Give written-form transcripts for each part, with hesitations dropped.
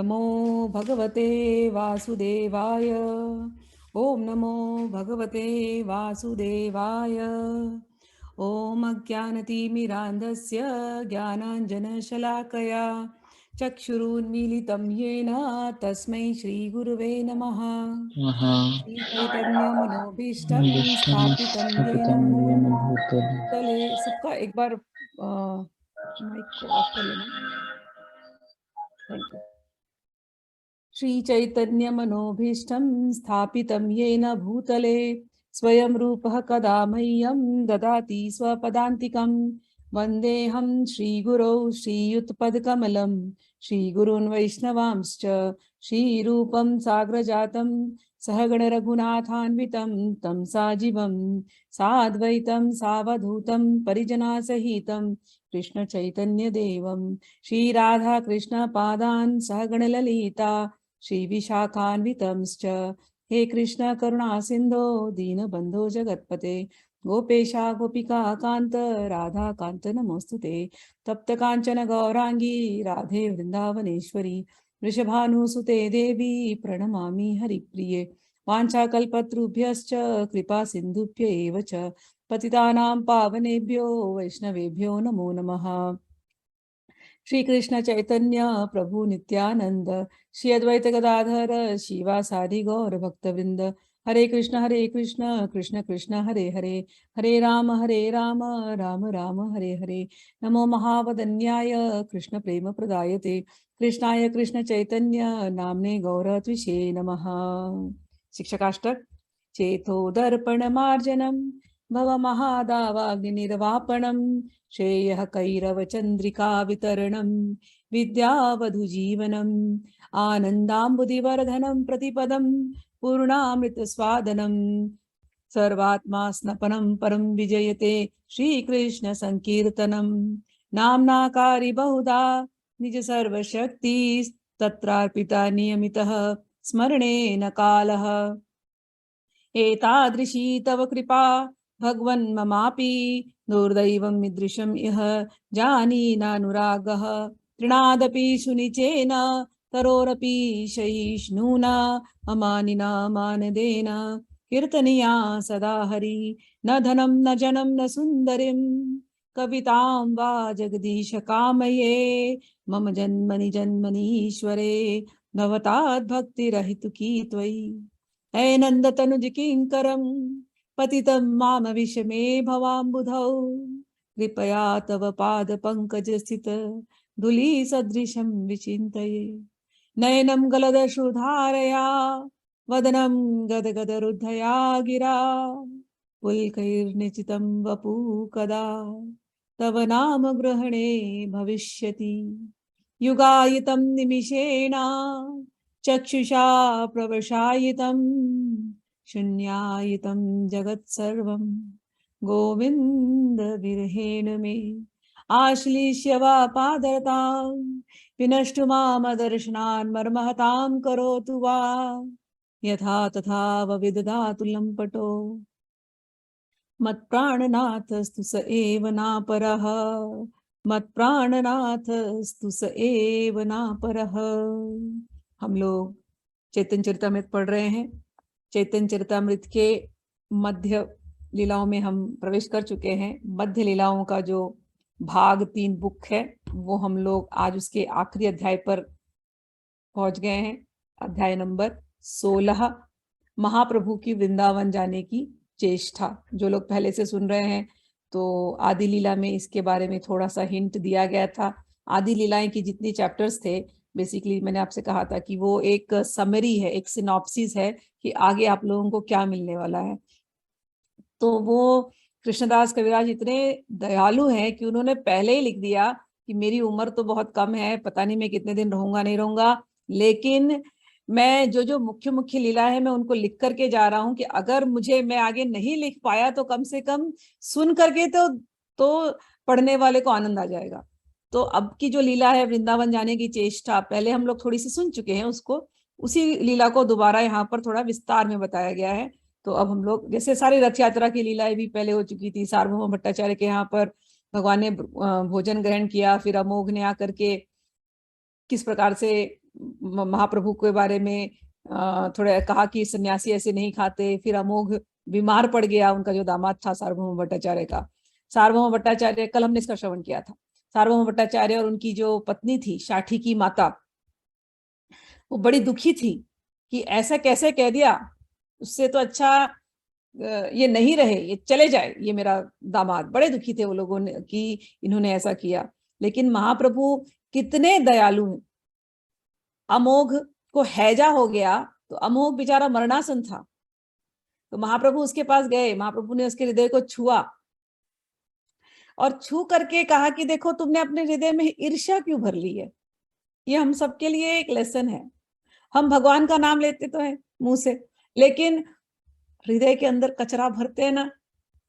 नमो भगवते वासुदेवाय। ओम नमो भगवते वासुदेवाय। ओम अज्ञानतिमिरान्धस्य ज्ञानाञ्जनशलाकया चक्षुरुन्मीलितं येन तस्मै श्रीगुरुवे नमः। श्रीचैतन्यमनोभीष्टं स्थापितं येन भूतले। सबका एक बार माइक को ऑफ कर लेना। Thank you. श्रीचैतन्यमनोभीष्टं स्थापितं येन भूतले स्वयं रूपः कदा मह्यं ददाति स्वपदान्तिकं। वन्देऽहं श्रीगुरौ श्रीयुतपदकमलं श्रीगुरून् वैष्णवांश्च श्रीरूपं साग्रजातं सहगणरघुनाथान्वितं तं साजिवं साद्वैतं सावधूतं परिजनासहितं कृष्णचैतन्यदेवं श्रीराधाकृष्णपादान् सहगणललिता श्रीविशाखान्वितंश्च। हे कृष्ण करुणा सिन्धो दीनबन्धो जगत्पते गोपेशा गोपिका कान्त राधा कान्त नमोस्तुते। तप्त काञ्चन गौरांगी राधे वृन्दावनेश्वरी वृषभानुसुते देवी प्रणमामि हरिप्रिये। वाञ्छाकल्पतरुभ्यश्च कृपा सिन्धुभ्य एव च पतितानां पावनेभ्यो वैष्णवेभ्यो नमो नमः। श्री कृष्ण चैतन्य प्रभु नित्यानंद श्री अद्वैत गदाधर शिवासादि गौर भक्तवृंद। हरे कृष्ण कृष्ण कृष्ण हरे हरे, हरे राम राम राम हरे हरे। नमो महावदन्याय कृष्ण प्रेम प्रदायते कृष्णाय कृष्ण चैतन्य नामने गौरत्विषे नमः। शिक्षकाष्टक। चेतो दर्पण मार्जनम भवमहादावाग्निर्वापणं श्रेयः कैरवचन्द्रिका वितरणं विद्यावधुजीवनम् आनन्दाम्बुधिवर्धनं प्रतिपदं पूर्णामृतस्वादनं सर्वात्मा स्नपनं परं विजयते श्रीकृष्ण संकीर्तनं। नाम्नाकारि बहुधा निज सर्वशक्ति तत्रार्पिता नियमितः स्मरणेन कालः। एतादृशी तव कृपा भगवन् ममापि दुर्दैवं मीदृशम् इह जानीनानुरागः। तृणादपि सुनिचेन तरोरपि सहिष्णुना अमानिना मानदेन कीर्तनीया सदा हरि। न धनं न जनं न सुन्दरीं कवितां वा जगदीश कामये मम जन्मनि जन्मनीश्वरे भवताद्भक्तिरहितुकी त्वयि। हे नन्दतनुज किङ्करं पतितं मामविश मे भवाम्बुधौ कृपया तव पादपङ्कजस्थित धूलिसदृशं विचिन्तये। नयनं गलदश्रुधारया वदनं गदगदरुद्धया गिरा पुलकैर्निचितं वपु कदा तव नाम ग्रहणे भविष्यति। युगायितं निमिषेण चक्षुषा प्रवशायितं शून्यायितं जगत्सर्वं गोविन्द विरहेण मे आश्लिष्य वा पादरतां विनष्टु मामदर्शनान् मर्महतां करोतु वा यथा तथा विदधातु लम्पटो मत्प्राणनाथस्तु स एव नापरः मत्प्राणनाथस्तु स एव नापरः। हम लोग चैतन्य चरितामृत पढ़ रहे हैं। चैतन्य चरितामृत के मध्य लीलाओं में हम प्रवेश कर चुके हैं। मध्य लीलाओं का जो भाग 3 बुक है वो हम लोग आज उसके आखिरी अध्याय पर पहुंच गए हैं। अध्याय नंबर 16, महाप्रभु की वृंदावन जाने की चेष्टा। जो लोग पहले से सुन रहे हैं तो आदि लीला में इसके बारे में थोड़ा सा हिंट दिया गया था। आदि लीलाएं की जितने चैप्टर्स थे बेसिकली मैंने आपसे कहा था कि वो एक समरी है, एक सिनॉप्सिस है कि आगे आप लोगों को क्या मिलने वाला है। तो वो कृष्णदास कविराज इतने दयालु हैं कि उन्होंने पहले ही लिख दिया कि मेरी उम्र तो बहुत कम है, पता नहीं मैं कितने दिन रहूंगा नहीं रहूंगा, लेकिन मैं जो जो मुख्य मुख्य लीला है मैं उनको लिख करके जा रहा हूँ कि अगर मैं आगे नहीं लिख पाया तो कम से कम सुन करके तो पढ़ने वाले को आनंद आ जाएगा। तो अब की जो लीला है वृंदावन जाने की चेष्टा, पहले हम लोग थोड़ी सी सुन चुके हैं उसको, उसी लीला को दोबारा यहाँ पर थोड़ा विस्तार में बताया गया है। तो अब हम लोग जैसे सारी रथ यात्रा की लीलाएं भी पहले हो चुकी थी, सार्वभौम भट्टाचार्य के यहाँ पर भगवान ने भोजन ग्रहण किया, फिर अमोघ ने आकर के किस प्रकार से महाप्रभु के बारे में थोड़ा कहा कि सन्यासी ऐसे नहीं खाते। फिर अमोघ बीमार पड़ गया, उनका जो दामाद था सार्वभौम भट्टाचार्य का। सार्वभौम भट्टाचार्य, कल हमने इसका श्रवण किया था। सार्वभौम भट्टाचार्य और उनकी जो पत्नी थी शाठी की माता, वो बड़ी दुखी थी कि ऐसा कैसे कह दिया, उससे तो अच्छा ये नहीं रहे, ये चले जाए, ये मेरा दामाद। बड़े दुखी थे वो लोगों ने कि इन्होंने ऐसा किया। लेकिन महाप्रभु कितने दयालु हैं। अमोघ को हैजा हो गया तो अमोघ बेचारा मरणासन था, तो महाप्रभु उसके पास गए, महाप्रभु ने उसके हृदय को छुआ और छू करके कहा कि देखो तुमने अपने हृदय में ईर्ष्या क्यों भर ली है। ये हम सबके लिए एक लेसन है। हम भगवान का नाम लेते तो है मुंह से, लेकिन हृदय के अंदर कचरा भरते हैं ना,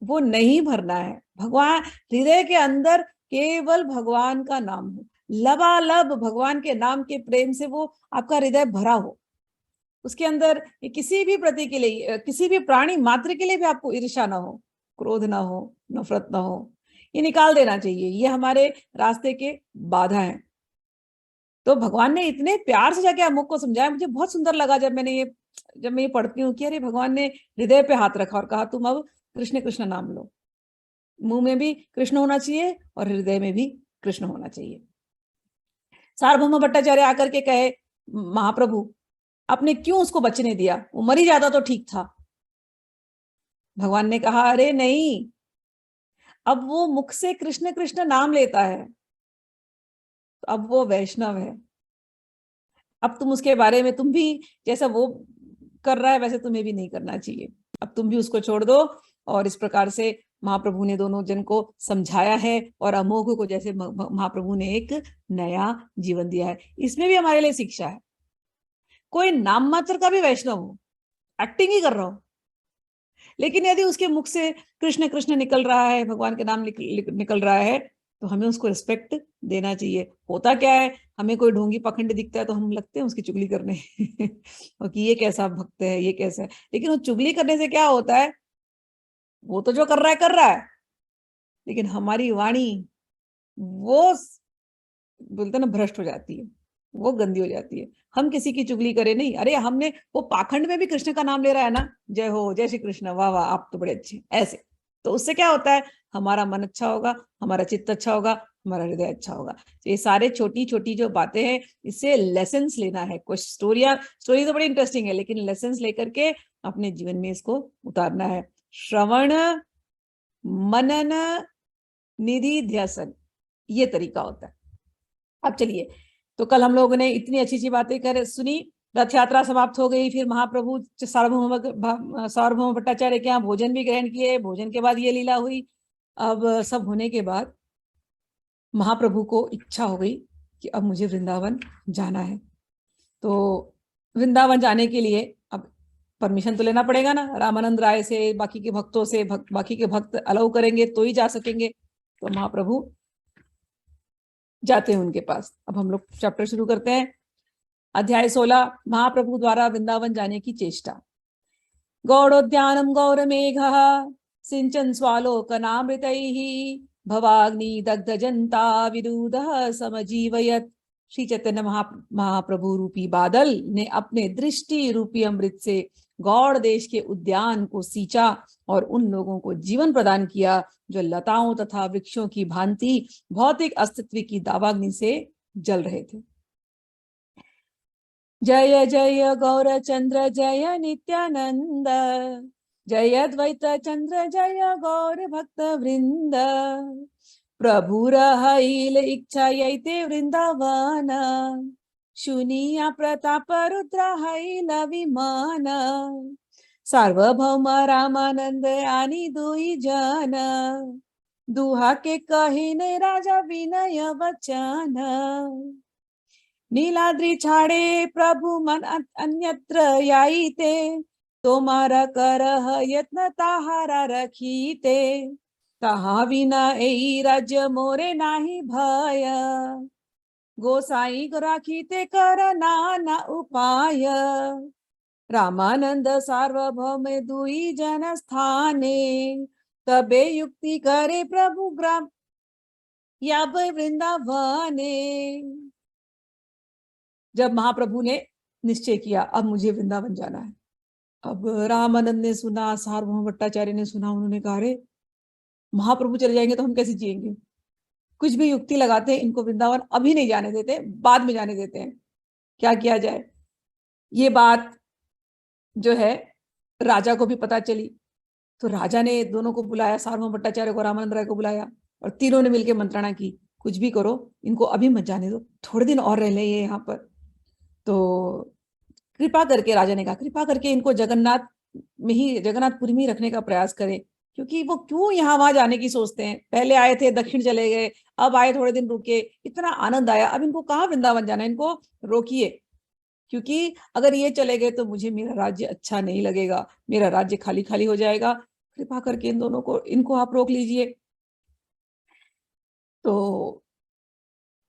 वो नहीं भरना है। भगवान हृदय के अंदर केवल भगवान का नाम हो, लबालब भगवान के नाम के प्रेम से वो आपका हृदय भरा हो। उसके अंदर किसी भी प्रति के लिए, किसी भी प्राणी मात्र के लिए भी आपको ईर्ष्या ना हो, क्रोध ना हो, नफरत ना हो, ये निकाल देना चाहिए। ये हमारे रास्ते के बाधा है। तो भगवान ने इतने प्यार से जाके अमुक को समझाया। मुझे बहुत सुंदर लगा जब मैं ये पढ़ती हूँ कि अरे भगवान ने हृदय पे हाथ रखा और कहा तुम अब कृष्ण कृष्ण नाम लो। मुंह में भी कृष्ण होना चाहिए और हृदय में भी कृष्ण होना चाहिए। सार्वभौम भट्टाचार्य आकर के कहे, महाप्रभु आपने क्यों उसको बचने दिया, वो मरी जाता तो ठीक था। भगवान ने कहा अरे नहीं, अब वो मुख से कृष्ण कृष्ण नाम लेता है तो अब वो वैष्णव है। अब तुम उसके बारे में, तुम भी जैसा वो कर रहा है वैसे तुम्हें भी नहीं करना चाहिए। अब तुम भी उसको छोड़ दो। और इस प्रकार से महाप्रभु ने दोनों जन को समझाया है और अमोघ को जैसे महाप्रभु ने एक नया जीवन दिया है। इसमें भी हमारे लिए शिक्षा है। कोई नाम मात्र का भी वैष्णव हो, एक्टिंग ही कर रहा हो, लेकिन यदि उसके मुख से कृष्ण कृष्ण निकल रहा है, भगवान के नाम निकल रहा है, तो हमें उसको रिस्पेक्ट देना चाहिए। होता क्या है, हमें कोई ढोंगी पखंड दिखता है तो हम लगते हैं उसकी चुगली करने और कि ये कैसा भक्त है, ये कैसा है। लेकिन वो चुगली करने से क्या होता है, वो तो जो कर रहा है, लेकिन हमारी वाणी वो बोलते ना भ्रष्ट हो जाती है, वो गंदी हो जाती है। हम किसी की चुगली करें नहीं। अरे हमने वो पाखंड में भी कृष्ण का नाम ले रहा है ना, जय हो जय श्री कृष्ण, वाह वाह आप तो बड़े अच्छे, ऐसे। तो उससे क्या होता है, हमारा मन अच्छा होगा, हमारा चित्त अच्छा होगा, हमारा हृदय अच्छा होगा। तो ये सारे छोटी छोटी जो बातें हैं, इससे लेसन्स लेना है। कुछ स्टोरी तो बड़ी इंटरेस्टिंग है, लेकिन लेसन्स लेकर के अपने जीवन में इसको उतारना है। श्रवण, मनन, निधि, ध्यासन, ये तरीका होता है। अब चलिए, तो कल हम लोगों ने इतनी अच्छी अच्छी बातें कर सुनी। रथ यात्रा समाप्त हो गई, फिर महाप्रभु सार्वभौम भट्टाचार्य के यहाँ भोजन भी ग्रहण किए। भोजन के बाद ये लीला हुई। अब सब होने के बाद महाप्रभु को इच्छा हो गई कि अब मुझे वृंदावन जाना है। तो वृंदावन जाने के लिए अब परमिशन तो लेना पड़ेगा ना, रामानंद राय से, बाकी के भक्तों से। बाकी के भक्त अलाउ करेंगे तो ही जा सकेंगे। तो महाप्रभु जाते हैं उनके पास। अब हम लोग चैप्टर शुरू करते हैं। अध्याय 16, महाप्रभु द्वारा वृंदावन जाने की चेष्टा। गौड़ोद्यानम गौरमेघः सिंचन स्वालोकनामृतैः भवाग्नि दग्ध जनता विदुदः समजीवयत्। श्री चैतन्य महाप्रभु रूपी बादल ने अपने दृष्टि रूपी अमृत से गौड़ देश के उद्यान को सींचा और उन लोगों को जीवन प्रदान किया जो लताओं तथा वृक्षों की भांति भौतिक अस्तित्व की दावाग्नि से जल रहे थे। जय जय गौर चंद्र जय नित्यानंद, जय द्वैत चंद्र जय गौर भक्त वृंद। प्रभु रहिल इच्छा यैते वृंदावन, शुनिया प्रताप रुद्र हैल विमान। सार्वभौम रामानंद आनी दुई जन, दुहा के कहिने राजा विनय वचन। नीलाद्रि छाड़े प्रभु मन अन्यत्र याईते, तोमारा करह यत्न ताहारा रखीते। कहा विना एई राज्य मोरे नाही भय, गोसाई राखीते कर नाना उपाय। रामानंद सार्वभौम दुई जन स्थाने, तबे युक्ति करे प्रभु ग्राम या वृंदावने। जब महाप्रभु ने निश्चय किया अब मुझे वृंदावन जाना है। अब रामानंद ने सुना, सार्वभौम भट्टाचार्य ने सुना, उन्होंने कहा अरे महाप्रभु चले जाएंगे तो हम कैसे जिएंगे, कुछ भी युक्ति लगाते हैं, इनको वृंदावन अभी नहीं जाने देते, बाद में जाने देते हैं, क्या किया जाए। ये बात जो है राजा को भी पता चली, तो राजा ने दोनों को बुलाया, सार्वभौम भट्टाचार्य को, रामानंद राय को बुलाया, और तीनों ने मिलकर मंत्रणा की, कुछ भी करो इनको अभी मत जाने दो, थोड़े दिन और रह ले ये यहाँ पर। तो कृपा करके राजा ने कहा, कृपा करके इनको जगन्नाथ में ही, जगन्नाथपुरी में ही रखने का प्रयास करें, क्योंकि वो क्यों यहाँ वहां जाने की सोचते हैं, पहले आए थे दक्षिण चले गए, अब आए थोड़े दिन रुके, इतना आनंद आया, अब इनको कहाँ वृंदावन जाना है, इनको रोकिए, क्योंकि अगर ये चले गए तो मुझे मेरा राज्य अच्छा नहीं लगेगा, मेरा राज्य खाली खाली हो जाएगा, कृपा करके इन दोनों को, इनको आप रोक लीजिए। तो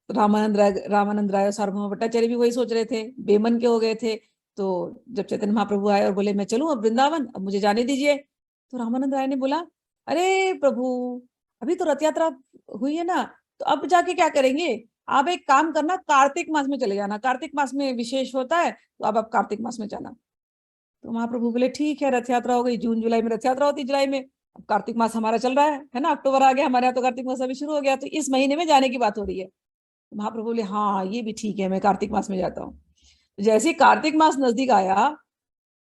रामानंद राय और सार्वभौम भट्टाचार्य भी वही सोच रहे थे, बेमन के हो गए थे। तो जब चैतन्य महाप्रभु आए और बोले मैं चलूं अब वृंदावन, अब मुझे जाने दीजिए, तो रामानंद राय ने बोला अरे प्रभु अभी तो रथ यात्रा हुई है ना, तो अब जाके क्या करेंगे, आप एक काम करना, कार्तिक मास में चले जाना, कार्तिक मास में विशेष होता है, तो अब आप कार्तिक मास में जाना। तो महाप्रभु बोले ठीक है, रथ यात्रा हो गई, जून जुलाई में रथ यात्रा होती, जुलाई में, अब कार्तिक मास हमारा चल रहा है ना, अक्टूबर आ गया, हमारे यहाँ तो कार्तिक मास अभी शुरू हो गया, तो इस महीने में जाने की बात हो रही है। तो महाप्रभु बोले हाँ ये भी ठीक है, मैं कार्तिक मास में जाता हूँ। जैसे ही कार्तिक मास नजदीक आया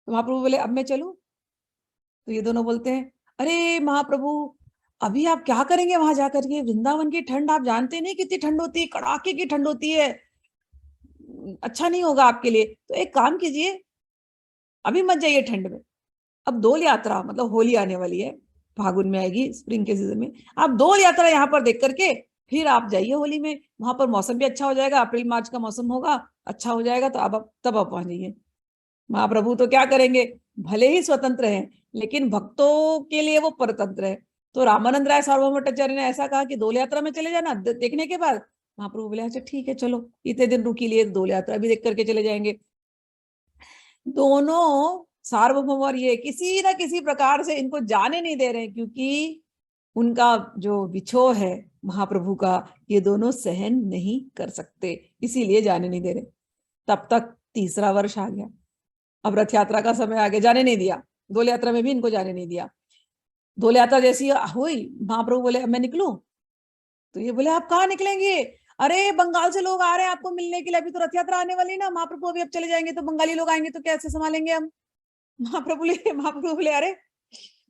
तो महाप्रभु बोले अब मैं चलूं। तो ये दोनों बोलते हैं अरे महाप्रभु अभी आप क्या करेंगे वहां जाकर के, वृंदावन की ठंड आप जानते नहीं कितनी ठंड होती है, कड़ाके की ठंड होती है, अच्छा नहीं होगा आपके लिए, तो एक काम कीजिए अभी मत जाइए ठंड में, अब डोल यात्रा, मतलब होली आने वाली है, फागुन में आएगी, स्प्रिंग के सीजन में, आप डोल यात्रा यहाँ पर देख करके फिर आप जाइए होली में, वहां पर मौसम भी अच्छा हो जाएगा, अप्रैल मार्च का मौसम होगा, अच्छा हो जाएगा, तो अब तब आप वहां जाइए। महाप्रभु तो क्या करेंगे, भले ही स्वतंत्र हैं लेकिन भक्तों के लिए वो परतंत्र है। तो रामानंद राय सार्वभौम भट्टाचार्य ने ऐसा कहा कि डोल यात्रा में चले जाना, देखने के बाद महाप्रभु बोले अच्छा ठीक है चलो, इतने दिन रुकी लिए, डोल यात्रा भी देख करके चले जाएंगे। दोनों सार्वभौम और ये किसी ना किसी प्रकार से इनको जाने नहीं दे रहे, क्योंकि उनका जो विछोह है महाप्रभु का, ये दोनों सहन नहीं कर सकते, इसीलिए जाने नहीं दे रहे। तब तक तीसरा वर्ष आ गया, अब रथ यात्रा का समय आ गया, जाने नहीं दिया, डोल यात्रा में भी इनको जाने नहीं दिया। डोल यात्रा जैसी हुई, महाप्रभु बोले अब मैं निकलूं, तो ये बोले आप कहाँ निकलेंगे, अरे बंगाल से लोग आ रहे हैं आपको मिलने के लिए, अभी तो रथ यात्रा आने वाली ना, महाप्रभु अभी अब चले जाएंगे तो बंगाली लोग आएंगे तो कैसे संभालेंगे हम। महाप्रभु बोले अरे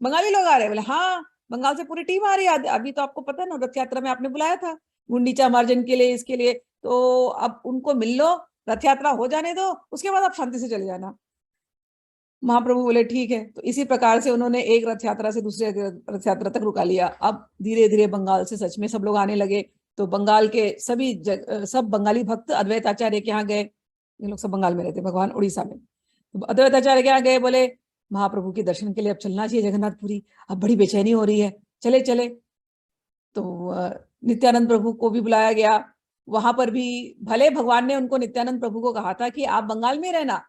बंगाली लोग आ रहे हैं, बोले हाँ बंगाल से पूरी टीम आ रही है, अभी तो आपको पता है ना रथ यात्रा में आपने बुलाया था गुंडीचा मार्जन के लिए, इसके लिए, तो अब उनको मिल लो, रथ यात्रा हो जाने दो, उसके बाद आप शांति से चले जाना। महाप्रभु बोले ठीक है, तो इसी प्रकार से उन्होंने एक रथ यात्रा से दूसरे रथ यात्रा तक रुका लिया। अब धीरे धीरे बंगाल से सच में सब लोग आने लगे, तो बंगाल के सब बंगाली भक्त अद्वैत आचार्य के यहाँ गए, ये लोग सब बंगाल में रहते, भगवान उड़ीसा में, तो अद्वैत आचार्य के यहाँ गए, बोले महाप्रभु के दर्शन के लिए अब चलना चाहिए जगन्नाथपुरी, अब बड़ी बेचैनी हो रही है, चले चले। तो नित्यानंद प्रभु को भी बुलाया गया, वहां पर भी भले भगवान ने उनको, नित्यानंद प्रभु को कहा था कि आप बंगाल में रहना,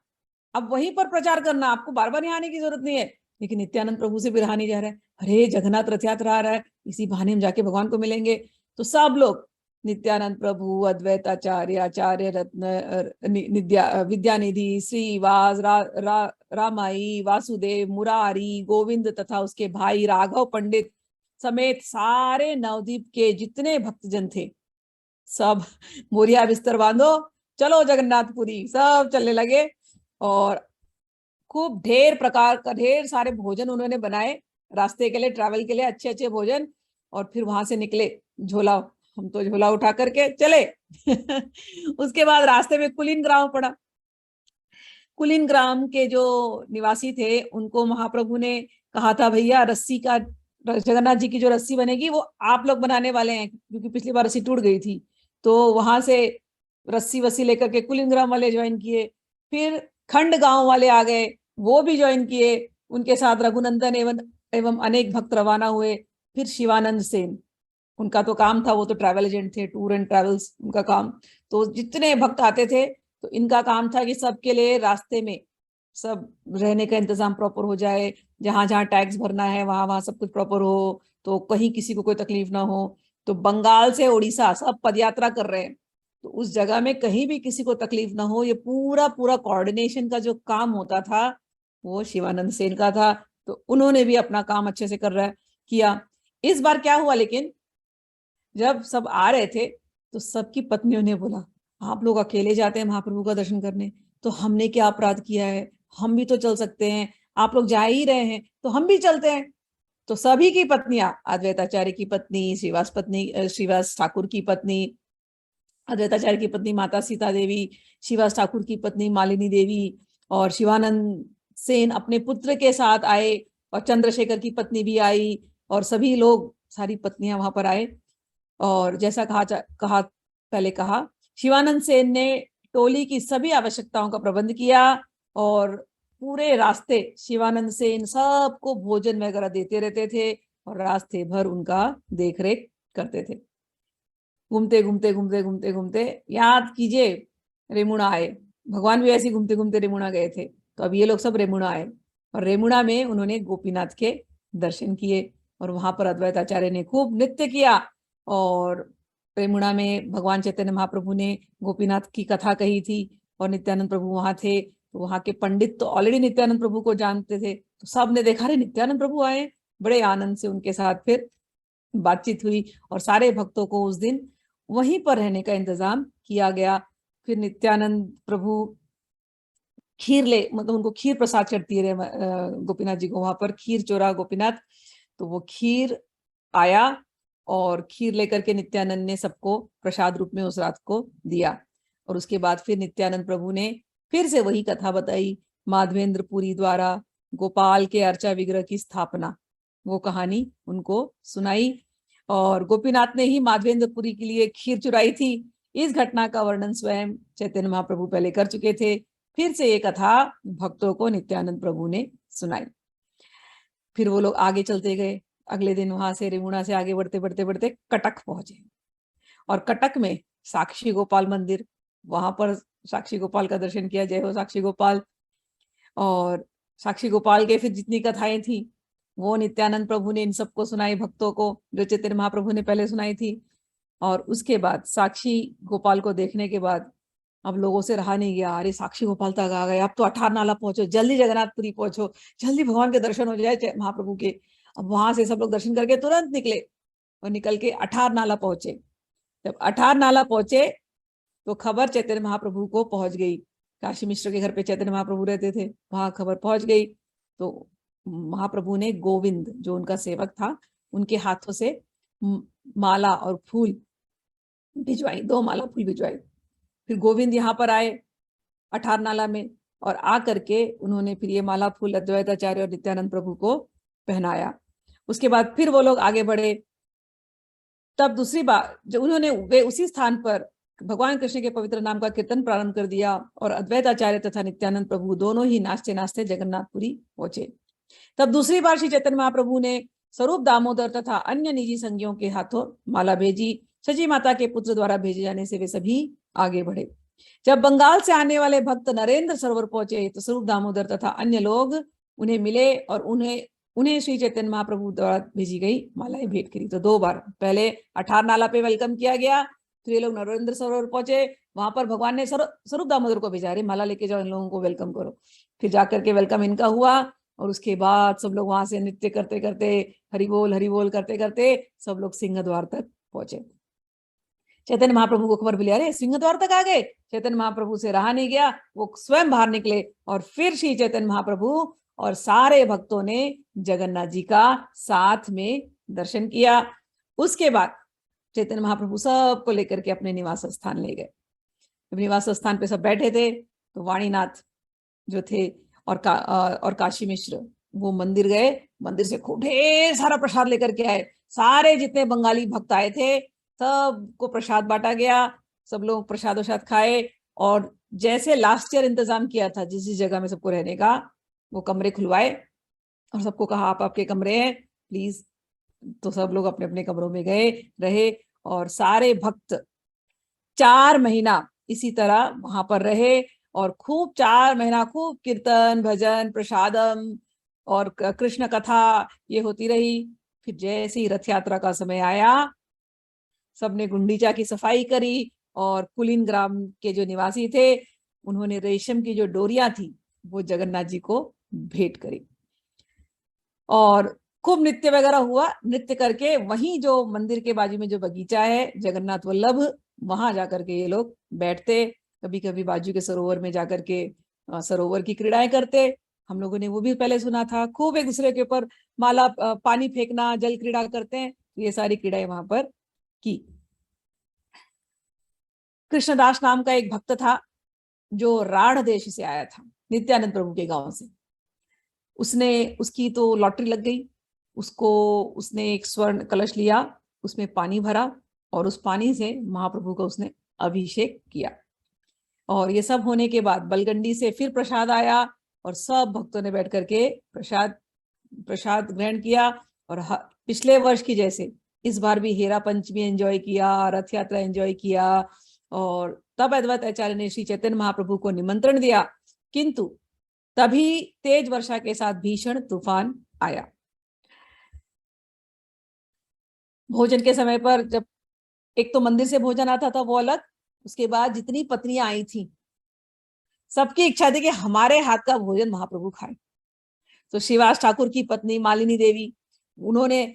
अब वहीं पर प्रचार करना, आपको बार बार यहाँ आने की जरूरत नहीं है, लेकिन नित्यानंद प्रभु से भी रहा नहीं जा रहा है, अरे जगन्नाथ रथ यात्रा आ रहा है, इसी बहाने हम जाके भगवान को मिलेंगे। तो सब लोग, नित्यानंद प्रभु, अद्वैत आचार्य, आचार्य रत्न, विद्यानिधि, श्रीवास, रामाई, वासुदेव, मुरारी, गोविंद तथा उसके भाई राघव पंडित समेत सारे नवद्वीप के जितने भक्तजन थे, सब बोरिया बिस्तर बांधो चलो जगन्नाथपुरी, सब चलने लगे। और खूब ढेर प्रकार का, ढेर सारे भोजन उन्होंने बनाए रास्ते के लिए, ट्रैवल के लिए, अच्छे अच्छे भोजन, और फिर वहां से निकले, झोला, हम तो झोला उठा करके चले। उसके बाद रास्ते में कुलीन ग्राम पड़ा, कुलीन ग्राम के जो निवासी थे उनको महाप्रभु ने कहा था भैया रस्सी का, जगन्नाथ जी की जो रस्सी बनेगी वो आप लोग बनाने वाले हैं, क्योंकि पिछली बार रस्सी टूट गई थी, तो वहां से रस्सी वस्सी लेकर के कुलीन ग्राम वाले ज्वाइन किए, फिर खंड गांव वाले आ गए, वो भी ज्वाइन किए, उनके साथ रघुनंदन एवं अनेक भक्त रवाना हुए। फिर शिवानंद सेन, उनका तो काम था, वो तो ट्रैवल एजेंट थे, टूर एंड ट्रैवल्स उनका काम, तो जितने भक्त आते थे तो इनका काम था कि सबके लिए रास्ते में सब रहने का इंतजाम प्रॉपर हो जाए, जहां जहां टैक्स भरना है वहां वहां सब कुछ प्रॉपर हो, तो कहीं किसी को कोई तकलीफ ना हो। तो बंगाल से उड़ीसा सब पदयात्रा कर रहे हैं, तो उस जगह में कहीं भी किसी को तकलीफ ना हो, ये पूरा पूरा कोऑर्डिनेशन का जो काम होता था वो शिवानंद सेन का था। तो उन्होंने भी अपना काम अच्छे से किया। इस बार क्या हुआ, लेकिन जब सब आ रहे थे तो सबकी पत्नियों ने बोला, आप लोग अकेले जाते हैं महाप्रभु का दर्शन करने, तो हमने क्या अपराध किया है, हम भी तो चल सकते हैं, आप लोग जा ही रहे हैं तो हम भी चलते हैं। तो सभी की पत्नियां, अद्वैताचार्य की पत्नी, श्रीवास ठाकुर की पत्नी, अद्वैताचार्य की पत्नी माता सीता देवी, श्रीवास ठाकुर की पत्नी मालिनी देवी, और शिवानंद सेन अपने पुत्र के साथ आए, और चंद्रशेखर की पत्नी भी आई, और सभी लोग, सारी पत्नियां वहां पर आए। और जैसा पहले कहा, शिवानंद सेन ने टोली की सभी आवश्यकताओं का प्रबंध किया, और पूरे रास्ते शिवानंद सेन सबको भोजन वगैरह देते रहते थे, और रास्ते भर उनका देखरेख करते थे। घूमते घूमते घूमते घूमते घूमते याद कीजिए, रेमुणा आए। भगवान भी ऐसे घूमते घूमते रेमुणा गए थे, तो अब ये लोग सब रेमुणा आए, और रेमुणा में उन्होंने गोपीनाथ के दर्शन किए, और वहां पर अद्वैताचार्य ने खूब नृत्य किया। और रेमुणा में भगवान चैतन्य महाप्रभु ने गोपीनाथ की कथा कही थी, और नित्यानंद प्रभु वहां थे। तो वहां के पंडित तो ऑलरेडी नित्यानंद प्रभु को जानते थे, तो सब ने देखा, रे नित्यानंद प्रभु आए, बड़े आनंद से उनके साथ फिर बातचीत हुई, और सारे भक्तों को उस दिन वहीं पर रहने का इंतजाम किया गया। फिर नित्यानंद प्रभु खीर मतलब उनको खीर प्रसाद चढ़ती है गोपीनाथ जी को, वहां पर खीर चोरा गोपीनाथ, तो वो खीर आया, और खीर लेकर के नित्यानंद ने सबको प्रसाद रूप में उस रात को दिया। और उसके बाद फिर नित्यानंद प्रभु ने फिर से वही कथा बताई, माधवेंद्र पुरी द्वारा गोपाल के अर्चा विग्रह की स्थापना, वो कहानी उनको सुनाई। और गोपीनाथ ने ही माधवेंद्रपुरी के लिए खीर चुराई थी। इस घटना का वर्णन स्वयं चैतन्य महाप्रभु पहले कर चुके थे, फिर से ये कथा भक्तों को नित्यानंद प्रभु ने सुनाई। फिर वो लोग आगे चलते गए, अगले दिन वहां से रेमुणा से आगे बढ़ते बढ़ते बढ़ते कटक पहुंचे, और कटक में साक्षी गोपाल मंदिर, वहां पर साक्षी गोपाल का दर्शन किया, जय हो साक्षी गोपाल। और साक्षी गोपाल के फिर जितनी कथाएं थी वो नित्यानंद प्रभु ने इन सबको सुनाई, भक्तों को, जो चैतन्य महाप्रभु ने पहले सुनाई थी। और उसके बाद साक्षी गोपाल को देखने के बाद अब लोगों से रहा नहीं गया, अरे साक्षी गोपाल तक आ गए, अब तो अठार नाला पहुंचो, जल्दी जगन्नाथपुरी पहुंचो, जल्दी भगवान के दर्शन हो जाए महाप्रभु के। अब वहां से सब लोग दर्शन करके तुरंत निकले, और निकल के अठार नाला पहुंचे। जब अठार नाला पहुंचे तो खबर चैतन्य महाप्रभु को पहुंच गई, काशी मिश्र के घर पे चैतन्य महाप्रभु रहते थे, वहां खबर पहुंच गई। तो महाप्रभु ने गोविंद, जो उनका सेवक था, उनके हाथों से माला और फूल भिजवाई, 2 माला फूल भिजवाई। फिर गोविंद यहाँ पर आए अठार नाला में, और आ करके उन्होंने फिर ये माला फूल अद्वैताचार्य और नित्यानंद प्रभु को पहनाया। उसके बाद फिर वो लोग आगे बढ़े। तब दूसरी बार जो वे उसी स्थान पर भगवान कृष्ण के पवित्र नाम का कीर्तन प्रारंभ कर दिया, और अद्वैताचार्य तथा नित्यानंद प्रभु दोनों ही नाचते नाचते जगन्नाथपुरी पहुंचे। तब दूसरी बार श्री चैतन्य महाप्रभु ने स्वरूप दामोदर तथा अन्य निजी संगियों के हाथों माला भेजी। सची माता के पुत्र द्वारा भेजे जाने से वे सभी आगे बढ़े। जब बंगाल से आने वाले भक्त नरेंद्र सरोवर पहुंचे तो स्वरूप दामोदर तथा अन्य लोग उन्हें मिले, और उन्हें श्री चैतन्य महाप्रभु द्वारा भेजी गई मालाएं भेंट करी। तो 2 बार, पहले अठार नाला पे वेलकम किया गया, फिर ये लोग नरेंद्र सरोवर पहुंचे, वहां पर भगवान ने स्वरूप दामोदर को भेजा, रहे माला लेके जाओ, इन लोगों को वेलकम करो। फिर जाकर के वेलकम इनका हुआ, और उसके बाद सब लोग वहां से नृत्य करते करते, हरि बोल करते करते सब लोग सिंह द्वार तक पहुंचे। चैतन्य महाप्रभु को खबर मिली, अरे सिंह द्वार तक आ गए। चैतन्य महाप्रभु से रहा नहीं गया, वो स्वयं बाहर निकले, और फिर श्री चैतन्य महाप्रभु और सारे भक्तों ने जगन्नाथ जी का साथ में दर्शन किया। उसके बाद चैतन्य महाप्रभु सबको लेकर के अपने निवास स्थान ले गए। निवास स्थान पे सब बैठे थे, तो वाणीनाथ जो थे और काशी मिश्र वो मंदिर गए, मंदिर से खूब ढेर सारा प्रसाद लेकर के आए। सारे जितने बंगाली भक्त आए थे सबको प्रसाद बांटा गया, सब लोग प्रसाद वसाद खाए। और जैसे लास्ट ईयर इंतजाम किया था जिस जगह में सबको रहने का, वो कमरे खुलवाए और सबको कहा आप आपके कमरे हैं प्लीज। तो सब लोग अपने अपने कमरों में गए, रहे, और सारे भक्त 4 महीना इसी तरह वहां पर रहे, और खूब 4 महीना खूब कीर्तन भजन प्रसादम और कृष्ण कथा ये होती रही। फिर जैसे ही रथ यात्रा का समय आया, सबने गुंडीचा की सफाई करी, और कुलीन ग्राम के जो निवासी थे उन्होंने रेशम की जो डोरियां थी वो जगन्नाथ जी को भेंट करी और खूब नृत्य वगैरह हुआ। नृत्य करके वहीं जो मंदिर के बाजू में जो बगीचा है जगन्नाथ वल्लभ, वहां जाकर के ये लोग बैठते, कभी कभी बाजू के सरोवर में जाकर के सरोवर की क्रीड़ाएं करते। हम लोगों ने वो भी पहले सुना था, खूब एक दूसरे के ऊपर माला पानी फेंकना, जल क्रीड़ा करते हैं, ये सारी क्रीड़ाएं वहां पर की। कृष्णदास नाम का एक भक्त था जो राढ़ देश से आया था, नित्यानंद प्रभु के गांव से। उसने उसकी तो लॉटरी लग गई, उसने एक स्वर्ण कलश लिया, उसमें पानी भरा और उस पानी से महाप्रभु का उसने अभिषेक किया। और ये सब होने के बाद बलगंडी से फिर प्रसाद आया और सब भक्तों ने बैठ करके प्रसाद ग्रहण किया। और पिछले वर्ष की जैसे इस बार भी हेरा पंचमी एंजॉय किया, रथ यात्रा एंजॉय किया। और तब अद्वैत आचार्य ने श्री चैतन्य महाप्रभु को निमंत्रण दिया, किंतु तभी तेज वर्षा के साथ भीषण तूफान आया। भोजन के समय पर जब एक तो मंदिर से भोजन आता था वो अलग, उसके बाद जितनी पत्नियां आई थी सबकी इच्छा थी कि हमारे हाथ का भोजन महाप्रभु खाए। तो श्रीवास ठाकुर की पत्नी मालिनी देवी, उन्होंने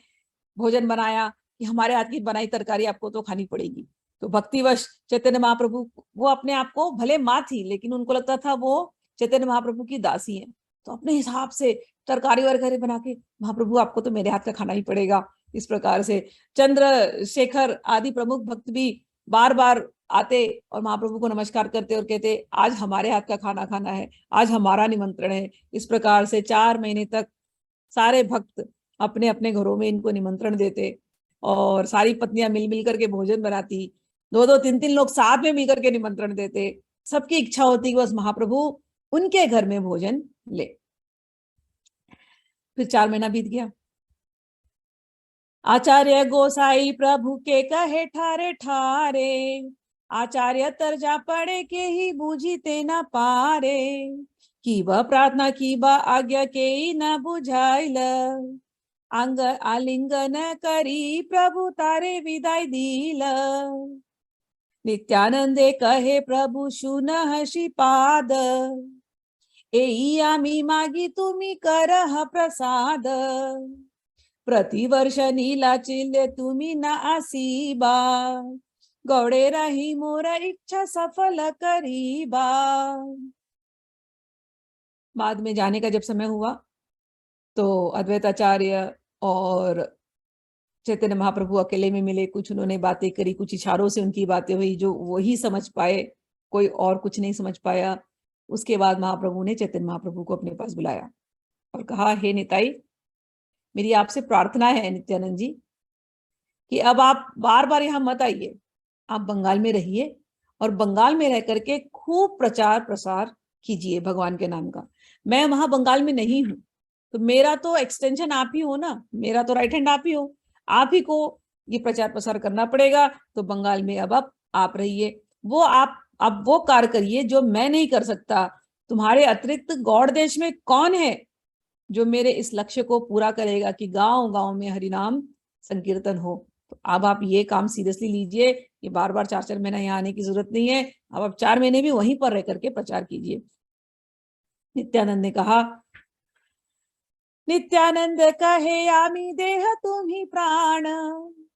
भोजन बनाया कि हमारे हाथ की बनाई तरकारी आपको तो खानी पड़ेगी। तो भक्तिवश चैतन्य महाप्रभु, वो अपने आप को भले माँ थी लेकिन उनको लगता था वो चैतन्य महाप्रभु की दासी है, तो अपने हिसाब से तरकारी वगैरह बना के, महाप्रभु आपको तो मेरे हाथ का खाना ही पड़ेगा। इस प्रकार से चंद्रशेखर आदि प्रमुख भक्त भी बार बार आते और महाप्रभु को नमस्कार करते और कहते आज हमारे हाथ का खाना खाना है, आज हमारा निमंत्रण है। इस प्रकार से 4 महीने तक सारे भक्त अपने अपने घरों में इनको निमंत्रण देते और सारी पत्नियां मिल मिल करके भोजन बनाती, 2-2 3-3 लोग साथ में मिलकर के निमंत्रण देते। सबकी इच्छा होती कि बस महाप्रभु उनके घर में भोजन ले। फिर 4 महीना बीत गया। आचार्य गोसाई प्रभु के कहे ठारे ठारे, आचार्य तरजा पड़े के ही बूझी ते न पारे, की वह प्रार्थना की बा आज्ञा के ही न बुझाइल, अंग आलिंगन करी प्रभु तारे विदाई दील। नित्यानंदे कहे प्रभु सुन श्रीपाद, एई आमी मागी तुम्ही करह प्रसाद, प्रतिवर्ष नीला चिल्ले तुम्ही न आसीबा, गौड़े रही मोर इच्छा सफल करीबा। बाद में जाने का जब समय हुआ तो अद्वैत आचार्य और चैतन्य महाप्रभु अकेले में मिले, कुछ उन्होंने बातें करी, कुछ इशारों से उनकी बातें हुई जो वही समझ पाए, कोई और कुछ नहीं समझ पाया। उसके बाद महाप्रभु ने चैतन्य महाप्रभु को अपने पास बुलाया और कहा, हे निताई, मेरी आपसे प्रार्थना है नित्यानंद जी कि अब आप बार बार यहाँ मत आइए, आप बंगाल में रहिए और बंगाल में रह करके खूब प्रचार प्रसार कीजिए भगवान के नाम का। मैं वहां बंगाल में नहीं हूं, तो मेरा तो एक्सटेंशन आप ही हो ना, मेरा तो राइट हैंड आप ही हो, आप ही को ये प्रचार प्रसार करना पड़ेगा। तो बंगाल में अब आप रहिए, वो आप अब वो कार्य करिए जो मैं नहीं कर सकता। तुम्हारे अतिरिक्त गौड़ देश में कौन है जो मेरे इस लक्ष्य को पूरा करेगा कि गांव गांव में हरिनाम संकीर्तन हो। तो अब आप ये काम सीरियसली लीजिए, ये बार बार 4-4 महीना यहाँ आने की जरूरत नहीं है, अब आप 4 महीने भी वहीं पर रह करके प्रचार कीजिए। नित्यानंद ने कहा, नित्यानंद कहे आमी देह तुम ही प्राण,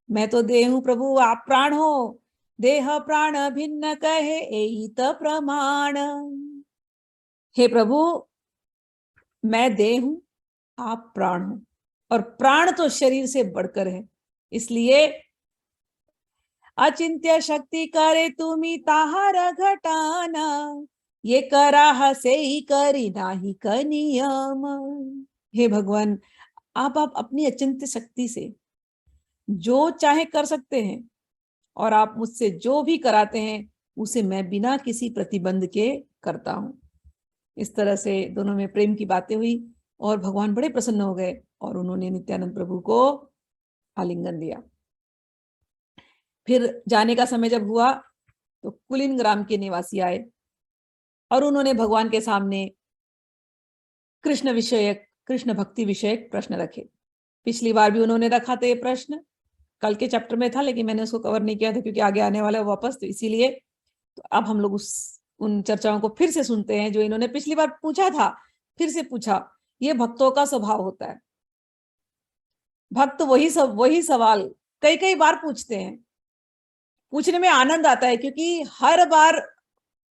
मैं तो देह हूं प्रभु आप प्राण हो, देह प्राण भिन्न कहे एही त प्रमाण। हे प्रभु, मैं देह हूं, आप प्राण हो, और प्राण तो शरीर से बढ़कर है, इसलिए अचिंत्य शक्ति करे तुम्ही ताहार घटाना, ये करा से ही करी नाही क नियम। हे भगवान, आप अपनी अचिंत्य शक्ति से जो चाहे कर सकते हैं और आप मुझसे जो भी कराते हैं उसे मैं बिना किसी प्रतिबंध के करता हूं। इस तरह से दोनों में प्रेम की बातें हुई और भगवान बड़े प्रसन्न हो गए और उन्होंने नित्यानंद प्रभु को आलिंगन दिया। फिर जाने का समय जब हुआ तो कुलीन ग्राम के निवासी आए और उन्होंने भगवान के सामने कृष्ण भक्ति विषयक प्रश्न रखे। पिछली बार भी उन्होंने रखा था ये प्रश्न, कल के चैप्टर में था, लेकिन मैंने उसको कवर नहीं किया था क्योंकि आगे आने वाला है वापस, तो इसीलिए तो अब हम लोग उन चर्चाओं को फिर से सुनते हैं जो इन्होंने पिछली बार पूछा था, फिर से पूछा। ये भक्तों का स्वभाव होता है, भक्त वही सवाल कई कई बार पूछते हैं। पूछने में आनंद आता है क्योंकि हर बार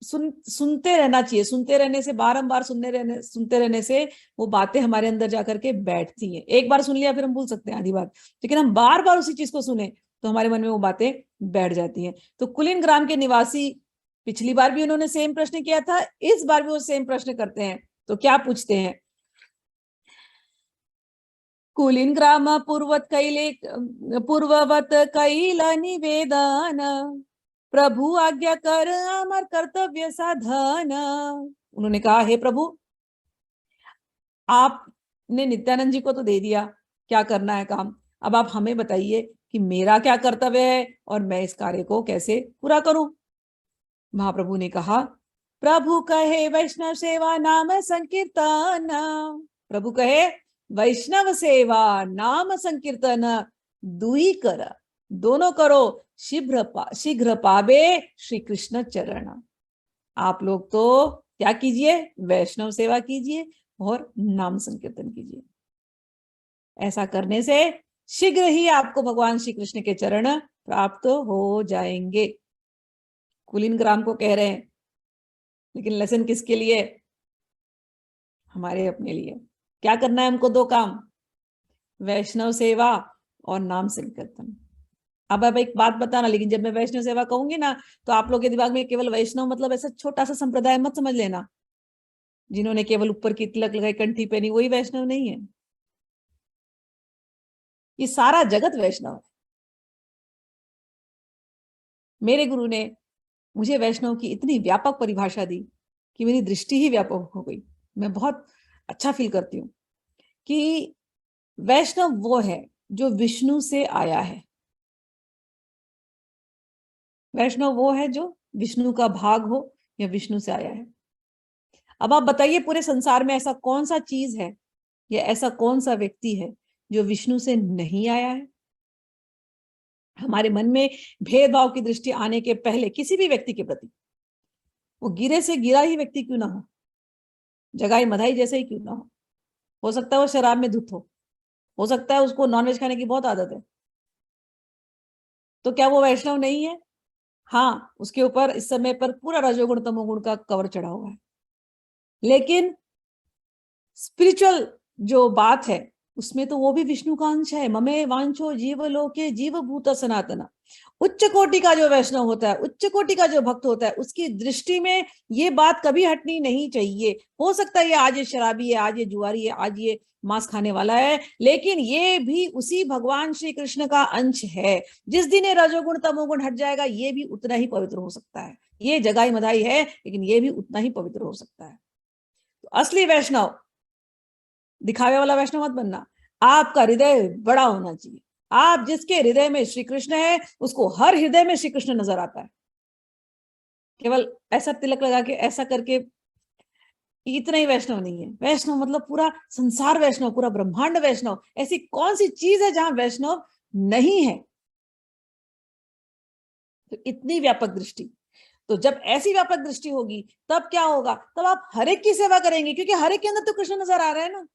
सुनते रहना चाहिए, सुनते रहने से, बारंबार सुनते रहने से वो बातें हमारे अंदर जाकर के बैठती हैं। एक बार सुन लिया फिर हम भूल सकते हैं आधी बात, लेकिन हम बार बार उसी चीज को सुने तो हमारे मन में वो बातें बैठ जाती हैं। तो कुलीन ग्राम के निवासी, पिछली बार भी उन्होंने सेम प्रश्न किया था, इस बार भी वो सेम प्रश्न करते हैं। तो क्या पूछते हैं? कुलीन ग्राम पूर्ववत कैल निवेदन, प्रभु आज्ञा कर अमर कर्तव्य साधन। उन्होंने कहा, हे प्रभु, आपने नित्यानंद जी को तो दे दिया क्या करना है काम, अब आप हमें बताइए कि मेरा क्या कर्तव्य है और मैं इस कार्य को कैसे पूरा करूं। महाप्रभु ने कहा, प्रभु कहे वैष्णव सेवा नाम संकीर्तन। प्रभु कहे वैष्णव सेवा नाम संकीर्तन दुई कर, दोनों करो, शीघ्र पावे श्री कृष्ण चरण। आप लोग तो क्या कीजिए, वैष्णव सेवा कीजिए और नाम संकीर्तन कीजिए। ऐसा करने से शीघ्र ही आपको भगवान श्री कृष्ण के चरण प्राप्त हो जाएंगे। कुलीन ग्राम को कह रहे हैं, लेकिन लेसन किसके लिए? हमारे अपने लिए। क्या करना है हमको? दो काम, वैष्णव सेवा और नाम संकीर्तन। अब एक बात बताना, लेकिन जब मैं वैष्णव सेवा कहूंगी ना, तो आप लोग के दिमाग में केवल वैष्णव मतलब ऐसा छोटा सा संप्रदाय मत समझ लेना, जिन्होंने केवल ऊपर की तिलक लगाई, कंठी पहनी, वही वैष्णव नहीं है। ये सारा जगत वैष्णव है। मेरे गुरु ने मुझे वैष्णव की इतनी व्यापक परिभाषा दी कि मेरी दृष्टि ही व्यापक हो गई। मैं बहुत अच्छा फील करती हूँ कि वैष्णव वो है जो विष्णु से आया है। वैष्णव वो है जो विष्णु का भाग हो या विष्णु से आया है। अब आप बताइए, पूरे संसार में ऐसा कौन सा चीज है या ऐसा कौन सा व्यक्ति है जो विष्णु से नहीं आया है? हमारे मन में भेदभाव की दृष्टि आने के पहले किसी भी व्यक्ति के प्रति, वो गिरे से गिरा ही व्यक्ति क्यों ना जगाई मधाई जैसे ही क्यों ना हो सकता है वो शराब में धुत हो सकता है उसको नॉनवेज खाने की बहुत आदत है, तो क्या वो वैष्णव नहीं है? हाँ, उसके ऊपर इस समय पर पूरा रजोगुण तमोगुण का कवर चढ़ा हुआ है, लेकिन स्पिरिचुअल जो बात है उसमें तो वो भी विष्णु का अंश है। ममे वांछो जीव लोके जीव भूत सनातना। उच्च कोटि का जो वैष्णव होता है, उच्च कोटि का जो भक्त होता है, उसकी दृष्टि में ये बात कभी हटनी नहीं चाहिए। हो सकता है ये आज ये शराबी है, आज ये जुआरी है, आज ये मांस खाने वाला है, लेकिन ये भी उसी भगवान श्री कृष्ण का अंश है। जिस दिन ये रजोगुण तमोगुण हट जाएगा, ये भी उतना ही पवित्र हो सकता है। ये जगाई मधाई है, लेकिन ये भी उतना ही पवित्र हो सकता है। तो असली वैष्णव, दिखावे वाला वैष्णव मत बनना। आपका हृदय बड़ा होना चाहिए। आप जिसके हृदय में श्री कृष्ण है, उसको हर हृदय में श्री कृष्ण नजर आता है। केवल ऐसा तिलक लगा के, ऐसा करके इतना ही वैष्णव नहीं है। वैष्णव मतलब पूरा संसार वैष्णव, पूरा ब्रह्मांड वैष्णव। ऐसी कौन सी चीज है जहां वैष्णव नहीं है? तो इतनी व्यापक दृष्टि, तो जब ऐसी व्यापक दृष्टि होगी तब क्या होगा? तब आप हर एक की सेवा करेंगे, क्योंकि हर एक के अंदर तो कृष्ण नजर आ रहा है ना।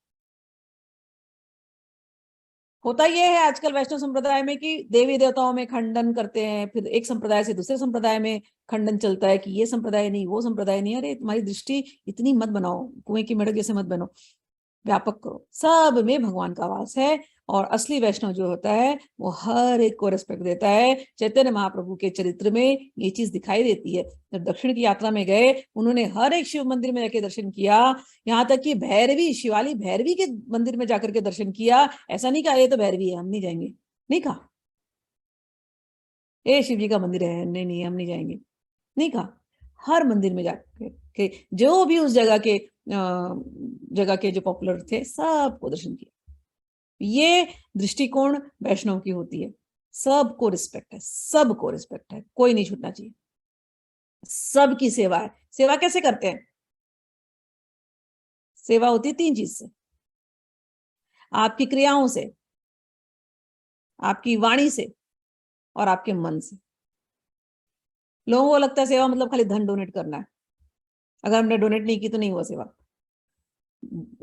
होता यह है आजकल वैष्णव संप्रदाय में कि देवी देवताओं में खंडन करते हैं, फिर एक संप्रदाय से दूसरे संप्रदाय में खंडन चलता है कि ये संप्रदाय नहीं, वो संप्रदाय नहीं। अरे तुम्हारी दृष्टि इतनी मत बनाओ, कुएं की मेढक जैसे मत बनो, व्यापक करो। सब में भगवान का वास है, और असली वैष्णव जो होता है वो हर एक को रिस्पेक्ट देता है। चैतन्य महाप्रभु के चरित्र में ये चीज दिखाई देती है। जब दक्षिण की यात्रा में गए, उन्होंने हर एक शिव मंदिर में जाके दर्शन किया, यहाँ तक कि भैरवी, शिवाली भैरवी के मंदिर में जाकर के दर्शन किया। ऐसा नहीं कहा ये तो भैरवी है, हम नहीं जाएंगे, नहीं कहा। ये शिव जी का मंदिर है, नहीं नहीं हम नहीं जाएंगे, नहीं कहा। हर मंदिर में जाकर के जो भी उस जगह के जो पॉपुलर थे, सबको दर्शन किया। ये दृष्टिकोण वैष्णव की होती है। सबको रिस्पेक्ट है, सबको रिस्पेक्ट है, कोई नहीं छूटना चाहिए। सबकी सेवा है। सेवा कैसे करते हैं? सेवा होती है तीन चीज से, आपकी क्रियाओं से, आपकी वाणी से और आपके मन से। लोगों को लगता है सेवा मतलब खाली धन डोनेट करना है, अगर हमने डोनेट नहीं की तो नहीं हुआ सेवा।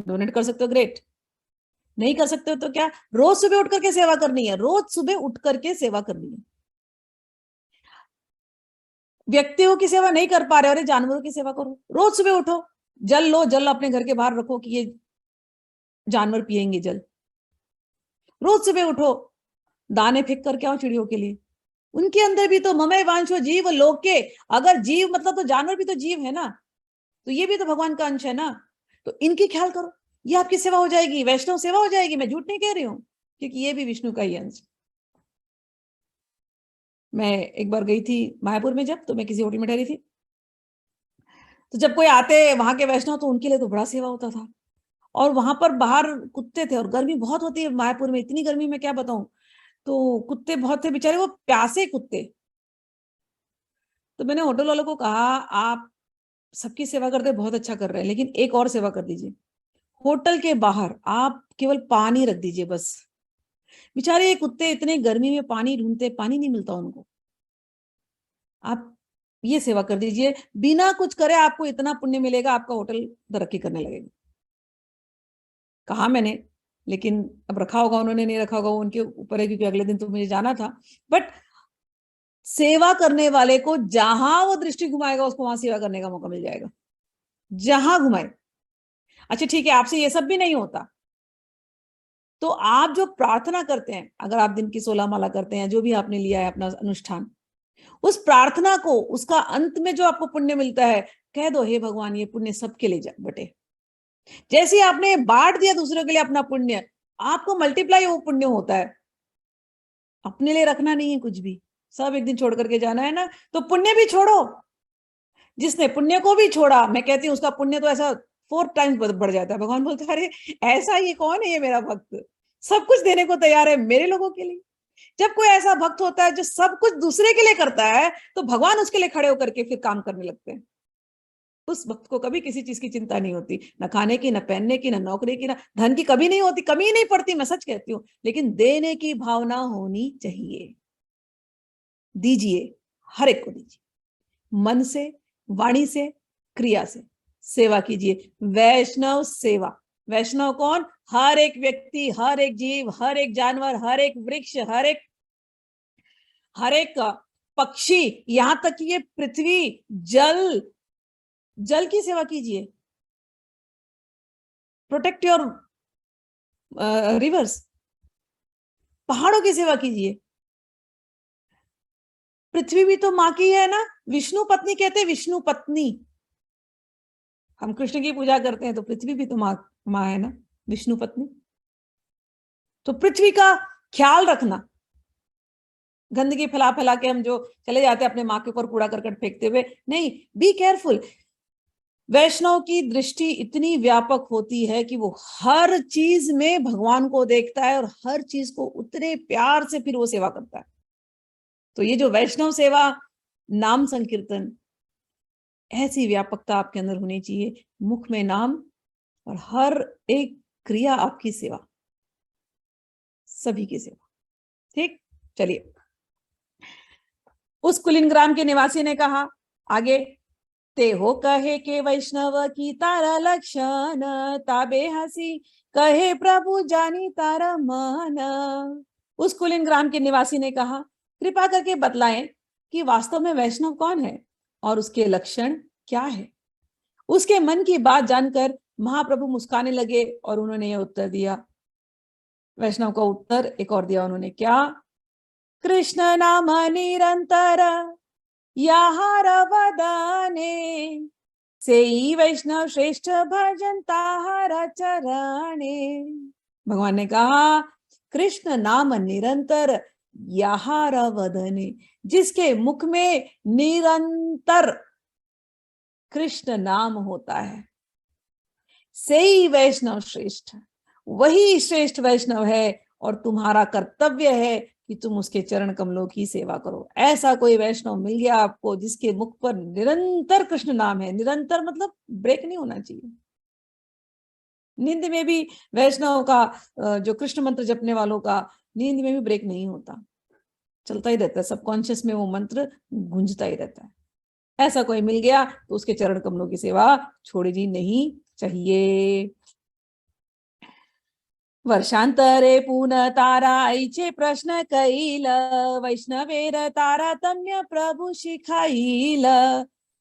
डोनेट कर सकते हो, ग्रेट। नहीं कर सकते हो तो क्या, रोज सुबह उठ करके सेवा करनी है, रोज सुबह उठ करके सेवा करनी है। व्यक्तियों की सेवा नहीं कर पा रहे, अरे जानवरों की सेवा करो, रोज सुबह उठो, जल लो, जल अपने घर के बाहर रखो कि ये जानवर पिएंगे जल। रोज सुबह उठो, दाने फेंक करके आओ चिड़ियों के लिए, उनके अंदर भी तो ममय वांछो जीव लोके, अगर जीव मतलब तो जानवर भी तो जीव है ना, तो ये भी तो भगवान का अंश है ना, तो इनकी ख्याल करो, ये आपकी सेवा हो जाएगी, वैष्णव सेवा हो जाएगी। मैं झूठ नहीं कह रही हूं, क्योंकि ये भी विष्णु का ही अंश। मैं एक बार गई थी मायापुर में, जब तो मैं किसी होटल में ठहरी थी, तो जब कोई आते वहां के वैष्णव तो उनके लिए तो बड़ा सेवा होता था। और वहां पर बाहर कुत्ते थे, और गर्मी बहुत होती है मायापुर में, इतनी गर्मी में क्या बताऊं, तो कुत्ते बहुत थे बेचारे, वो प्यासे कुत्ते। तो मैंने होटल वालों को कहा, आप सबकी सेवा करते बहुत अच्छा कर रहे हैं, लेकिन एक और सेवा कर दीजिए, होटल के बाहर आप केवल पानी रख दीजिए बस। बेचारे ये कुत्ते इतने गर्मी में पानी ढूंढते, पानी नहीं मिलता उनको, आप ये सेवा कर दीजिए, बिना कुछ करे आपको इतना पुण्य मिलेगा, आपका होटल तरक्की करने लगेगा। कहा मैंने, लेकिन अब रखा होगा उन्होंने, नहीं रखा होगा वो उनके ऊपर है, क्योंकि अगले दिन तो मुझे जाना था। बट सेवा करने वाले को जहां वो दृष्टि घुमाएगा, उसको वहां सेवा करने का मौका मिल जाएगा, जहां घुमाए। अच्छा ठीक है, आपसे ये सब भी नहीं होता, तो आप जो प्रार्थना करते हैं, अगर आप दिन की 16 माला करते हैं, जो भी आपने लिया है अपना अनुष्ठान, उस प्रार्थना को, उसका अंत में जो आपको पुण्य मिलता है, कह दो हे भगवान ये पुण्य सबके लिए बटे। जैसे आपने बांट दिया दूसरों के लिए अपना पुण्य, आपको मल्टीप्लाई वो पुण्य होता है। अपने लिए रखना नहीं है कुछ भी, सब एक दिन छोड़ करके जाना है ना, तो पुण्य भी छोड़ो। जिसने पुण्य को भी छोड़ा, मैं कहती हूँ उसका पुण्य तो ऐसा 4 टाइम्स बढ़ जाता है। भगवान बोलते हैं अरे ऐसा ये कौन है, ये मेरा भक्त सब कुछ देने को तैयार है मेरे लोगों के लिए। जब कोई ऐसा भक्त होता है जो सब कुछ दूसरे के लिए करता है, तो भगवान उसके लिए खड़े होकर के फिर काम करने लगते हैं। उस भक्त को कभी किसी चीज की चिंता नहीं होती, न खाने की, न पहनने की, न नौकरी की, न धन की, कभी नहीं होती, कमी नहीं पड़ती, मैं सच कहती हूँ। लेकिन देने की भावना होनी चाहिए, दीजिए, हर एक को दीजिए, मन से, वाणी से, क्रिया से सेवा कीजिए। वैष्णव सेवा, वैष्णव कौन, हर एक व्यक्ति, हर एक जीव, हर एक जानवर, हर एक वृक्ष, हर एक पक्षी, यहां तक कि ये पृथ्वी, जल, जल की सेवा कीजिए। प्रोटेक्ट योर रिवर्स, पहाड़ों की सेवा कीजिए। पृथ्वी भी तो माँ की है ना, विष्णु पत्नी कहते हैं, विष्णु पत्नी। हम कृष्ण की पूजा करते हैं तो पृथ्वी भी तो माँ है ना, विष्णु पत्नी। तो पृथ्वी का ख्याल रखना, गंदगी फैला फैला के हम जो चले जाते हैं अपने माँ के ऊपर कूड़ा करकट फेंकते हुए, नहीं, बी केयरफुल। वैष्णव की दृष्टि इतनी व्यापक होती है कि वो हर चीज में भगवान को देखता है, और हर चीज को उतने प्यार से फिर वो सेवा करता है। तो ये जो वैष्णव सेवा, नाम संकीर्तन, ऐसी व्यापकता आपके अंदर होनी चाहिए, मुख में नाम और हर एक क्रिया आपकी सेवा, सभी की सेवा। ठीक, चलिए। उस कुलीन ग्राम के निवासी ने कहा आगे, ते हो कहे के वैष्णव की तारा लक्षण, ताबे हसी कहे प्रभु जानी तारा मन। उस कुलीन ग्राम के निवासी ने कहा, कृपा करके बतलाएं कि वास्तव में वैष्णव कौन है और उसके लक्षण क्या है। उसके मन की बात जानकर महाप्रभु मुस्काने लगे और उन्होंने यह उत्तर दिया। वैष्णव का उत्तर एक और दिया उन्होंने, क्या, कृष्ण नाम निरंतर याहार वदाने, सेई वैष्णव श्रेष्ठ भजन ताहार चरणे। भगवान ने कहा, कृष्ण नाम निरंतर याहार वदने, जिसके मुख में निरंतर कृष्ण नाम होता है, सेई वैष्णव श्रेष्ठ, वही श्रेष्ठ वैष्णव है, और तुम्हारा कर्तव्य है कि तुम उसके चरण कमलों की सेवा करो। ऐसा कोई वैष्णव मिल गया आपको जिसके मुख पर निरंतर कृष्ण नाम है, निरंतर मतलब ब्रेक नहीं होना चाहिए। नींद में भी वैष्णव का, जो कृष्ण मंत्र जपने वालों का नींद में भी ब्रेक नहीं होता। चलता ही रहता है, सबकॉन्शियस में वो मंत्र गूंजता ही रहता है। ऐसा कोई मिल गया तो उसके चरण कमलों की सेवा छोड़नी नहीं चाहिए। वर्षांतरे पुनः ताराईचे प्रश्न कैल, वैष्णवेर तारतम्य प्रभु शिखाईल।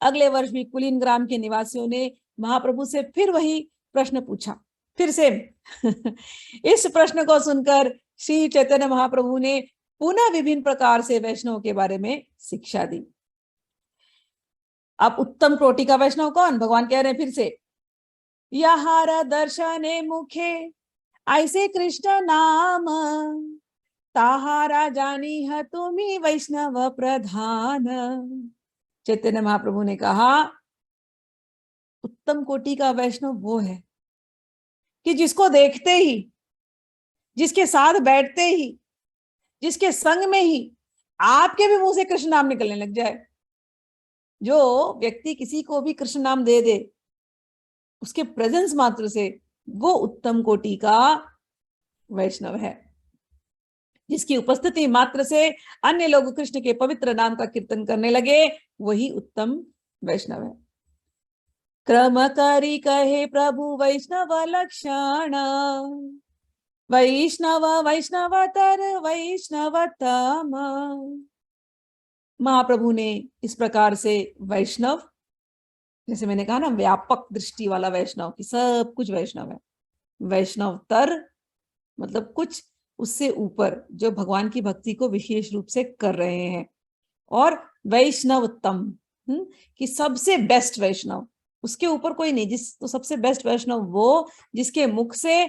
अगले वर्ष भी कुलीन ग्राम के निवासियों ने महाप्रभु से फिर वही प्रश्न पूछा, फिर से इस प्रश्न को सुनकर श्री चैतन्य महाप्रभु ने पुनः विभिन्न प्रकार से वैष्णव के बारे में शिक्षा दी। अब उत्तम कोटि का वैष्णव कौन? भगवान कह रहे हैं फिर से, यहार दर्शने मुखे ऐसे कृष्ण नाम, ताहारा जानी है तुम्ही वैष्णव प्रधान। चैतन्य महाप्रभु ने कहा उत्तम कोटि का वैष्णव वो है कि जिसको देखते ही, जिसके साथ बैठते ही, जिसके संग में ही आपके भी मुंह से कृष्ण नाम निकलने लग जाए। जो व्यक्ति किसी को भी कृष्ण नाम दे दे, उसके प्रेजेंस मात्र से वो उत्तम कोटि का वैष्णव है। जिसकी उपस्थिति मात्र से अन्य लोग कृष्ण के पवित्र नाम का कीर्तन करने लगे, वही उत्तम वैष्णव है। क्रम करी कहे प्रभु वैष्णव लक्षण, वैष्णव वैष्णवतर वैष्णवतम। महाप्रभु ने इस प्रकार से वैष्णव, जैसे मैंने कहा ना, व्यापक दृष्टि वाला वैष्णव कि सब कुछ वैष्णव है, वैष्णवतर मतलब कुछ उससे ऊपर जो भगवान की भक्ति को विशेष रूप से कर रहे हैं, और वैष्णवतम कि सबसे बेस्ट वैष्णव, उसके ऊपर कोई नहीं, जिस तो सबसे बेस्ट वैष्णव वो जिसके मुख से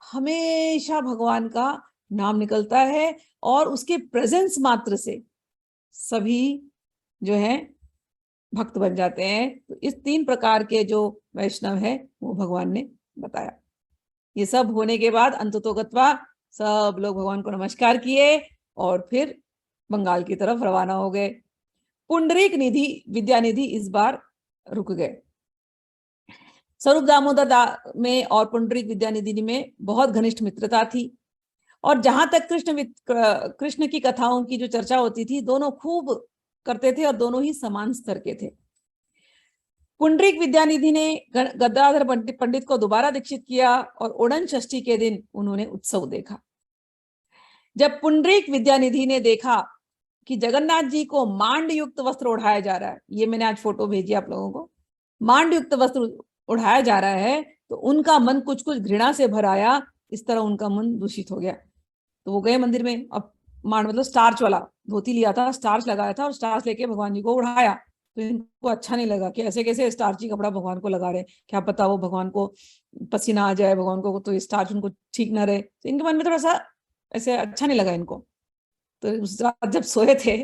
हमेशा भगवान का नाम निकलता है और उसके प्रेजेंस मात्र से सभी जो है भक्त बन जाते हैं। तो इस 3 प्रकार के जो वैष्णव है वो भगवान ने बताया। ये सब होने के बाद अंततोगत्वा सब लोग भगवान को नमस्कार किए और फिर बंगाल की तरफ रवाना हो गए। पुंडरीक निधि विद्यानिधि इस बार रुक गए। स्वरूप दामोदर में और पुंडरीक विद्यानिधि में बहुत घनिष्ठ मित्रता थी, और जहां तक कृष्ण की कथाओं की जो चर्चा होती थी, दोनों खूब करते थे और दोनों ही समान स्तर के थे। पुंडरीक विद्यानिधि ने गदाधर पंडित को दोबारा दीक्षित किया और ओणन षष्ठी के दिन उन्होंने उत्सव देखा। जब पुंडरीक विद्यानिधि ने देखा कि जगन्नाथ जी को मांड युक्त वस्त्र ओढ़ाया जा रहा है, ये मैंने आज फोटो भेजी आप लोगों को, मांड युक्त वस्त्र ओढ़ाया जा रहा है, तो उनका मन कुछ कुछ घृणा से भर आया। इस तरह उनका मन दूषित हो गया। तो वो गए मंदिर में, अब मांड मतलब स्टार्च वाला धोती लिया था, स्टार्च लगाया था और स्टार्च लेके भगवान जी को उड़ाया। तो इनको अच्छा नहीं लगा कि ऐसे कैसे स्टार्ची कपड़ा भगवान को लगा रहे, क्या पता वो भगवान को पसीना आ जाए, भगवान को तो स्टार्च उनको ठीक ना रहे। तो इनके मन में थोड़ा सा ऐसे अच्छा नहीं लगा इनको। तो उस रात जब सोए थे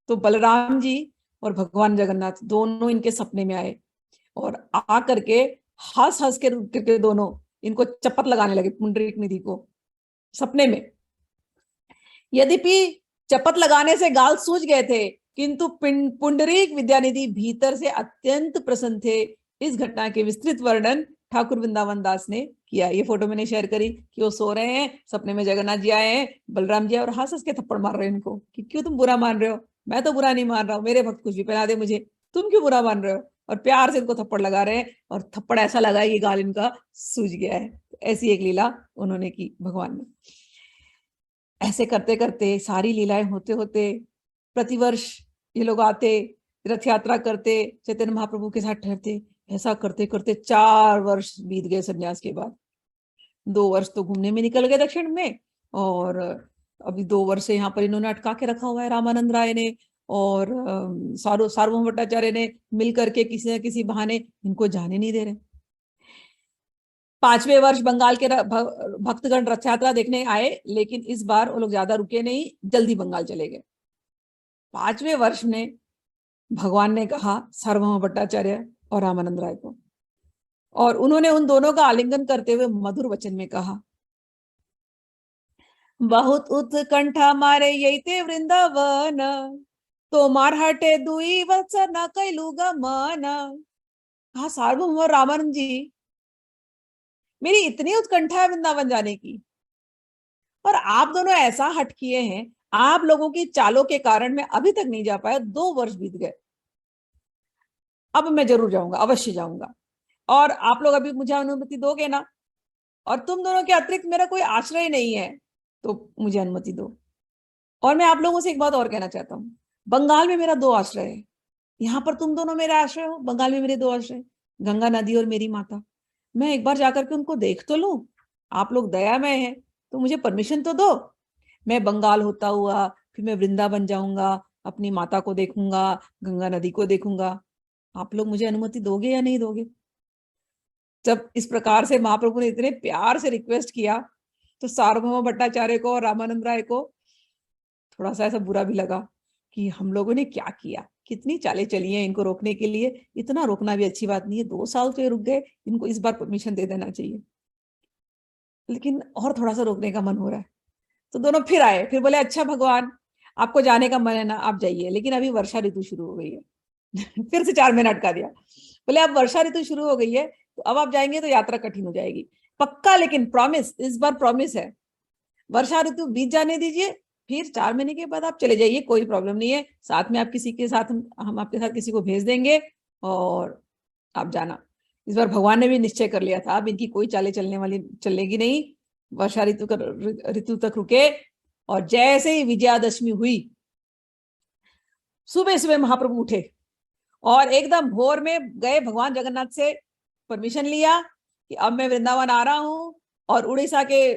तो बलराम जी और भगवान जगन्नाथ दोनों इनके सपने में आए और आ करके हंस हंस के दोनों इनको चपत लगाने लगे, पुंडरीक निधि को सपने में। यद्यपि चपत लगाने से गाल सूज गए थे, किंतु पुंडरीक विद्यानिधि भीतर से अत्यंत प्रसन्न थे। इस घटना के विस्तृत वर्णन ठाकुर वृंदावन दास ने किया। ये फोटो मैंने शेयर करी कि वो सो रहे हैं, सपने में जगन्नाथ जी आए हैं, बलराम जी और हंस हंस के थप्पड़ मार रहे हैं इनको कि क्यों तुम बुरा मान रहे हो, मैं तो बुरा नहीं मान रहा हूँ, मेरे भक्त कुछ भी पहना दे मुझे, तुम क्यों बुरा मान रहे हो। और प्यार से इनको थप्पड़ लगा रहे हैं और थप्पड़ ऐसा लगा ये गाल इनका सूज गया है। तो ऐसी एक लीला उन्होंने की भगवान ने। ऐसे करते करते सारी लीलाएं होते होते प्रतिवर्ष ये लोग आते, रथ यात्रा करते, चैतन्य महाप्रभु के साथ ठहरते। ऐसा करते करते 4 वर्ष बीत गए संन्यास के बाद। 2 वर्ष तो घूमने में निकल गए दक्षिण में, और अभी 2 वर्ष से यहाँ पर इन्होंने अटका के रखा हुआ है रामानंद राय ने और सार्वभौम भट्टाचार्य ने मिलकर के किसी न किसी बहाने इनको जाने नहीं दे रहे। 5वें वर्ष बंगाल के भक्तगण रथ यात्रा देखने आए, लेकिन इस बार वो लोग ज्यादा रुके नहीं, जल्दी बंगाल चले गए। 5वें वर्ष में भगवान ने कहा सार्वभौम भट्टाचार्य और रामानंद राय को, और उन्होंने उन दोनों का आलिंगन करते हुए मधुर वचन में कहा, बहुत उत्कंठा मारे यैते वृंदावन, तो मार हटे दुई वत्स न कैलू गमन। कहा सार्वभौम और रामानंद जी, मेरी इतनी उत्कंठा है वृंदावन जाने की, और आप दोनों ऐसा हट किए हैं, आप लोगों की चालों के कारण मैं अभी तक नहीं जा पाया, 2 वर्ष बीत गए। अब मैं जरूर जाऊंगा, अवश्य जाऊंगा। और आप लोग अभी मुझे अनुमति दोगे ना? और तुम दोनों के अतिरिक्त मेरा कोई आश्रय नहीं है, तो मुझे अनुमति दो। और मैं आप लोगों से एक बात और कहना चाहता हूँ, बंगाल में मेरा 2 आश्रय है। यहाँ पर तुम दोनों मेरे आश्रय हो, बंगाल में मेरे 2 आश्रय, गंगा नदी और मेरी माता। मैं एक बार जाकर के उनको देख तो लूं। आप लोग दयामय हैं, तो मुझे परमिशन तो दो। मैं बंगाल होता हुआ फिर मैं वृंदावन जाऊंगा, अपनी माता को देखूंगा, गंगा नदी को देखूंगा। आप लोग मुझे अनुमति दोगे या नहीं दोगे? जब इस प्रकार से महाप्रभु ने इतने प्यार से रिक्वेस्ट किया, तो सार्वभौम भट्टाचार्य को और रामानंद राय को थोड़ा सा ऐसा बुरा भी लगा कि हम लोगों ने क्या किया, कितनी चालें चली हैं इनको रोकने के लिए। इतना रोकना भी अच्छी बात नहीं है, 2 साल तो ये रुक गए, इनको इस बार परमिशन दे देना चाहिए। लेकिन और थोड़ा सा रोकने का मन हो रहा है। तो दोनों फिर आए, फिर बोले अच्छा भगवान, आपको जाने का मन है ना, आप जाइए, लेकिन अभी वर्षा ऋतु शुरू हो गई है। फिर से 4 महीना अटका दिया। बोले अब वर्षा ऋतु शुरू हो गई है, तो अब आप जाएंगे तो यात्रा कठिन हो जाएगी। पक्का, लेकिन प्रॉमिस, इस बार प्रॉमिस है। वर्षा ऋतु बीत जाने दीजिए, फिर 4 महीने के बाद आप चले जाइए, कोई प्रॉब्लम नहीं है। साथ में आप किसी के साथ, हम आपके साथ किसी को भेज देंगे और आप जाना। इस बार भगवान ने भी निश्चय कर लिया था, अब इनकी कोई चालें चलेगी नहीं। वर्षा ऋतु तक रुके। और जैसे ही विजयादशमी हुई, सुबह सुबह महाप्रभु उठे और एकदम भोर में गए, भगवान जगन्नाथ से परमिशन लिया कि अब मैं वृंदावन आ रहा हूँ। और उड़ीसा के,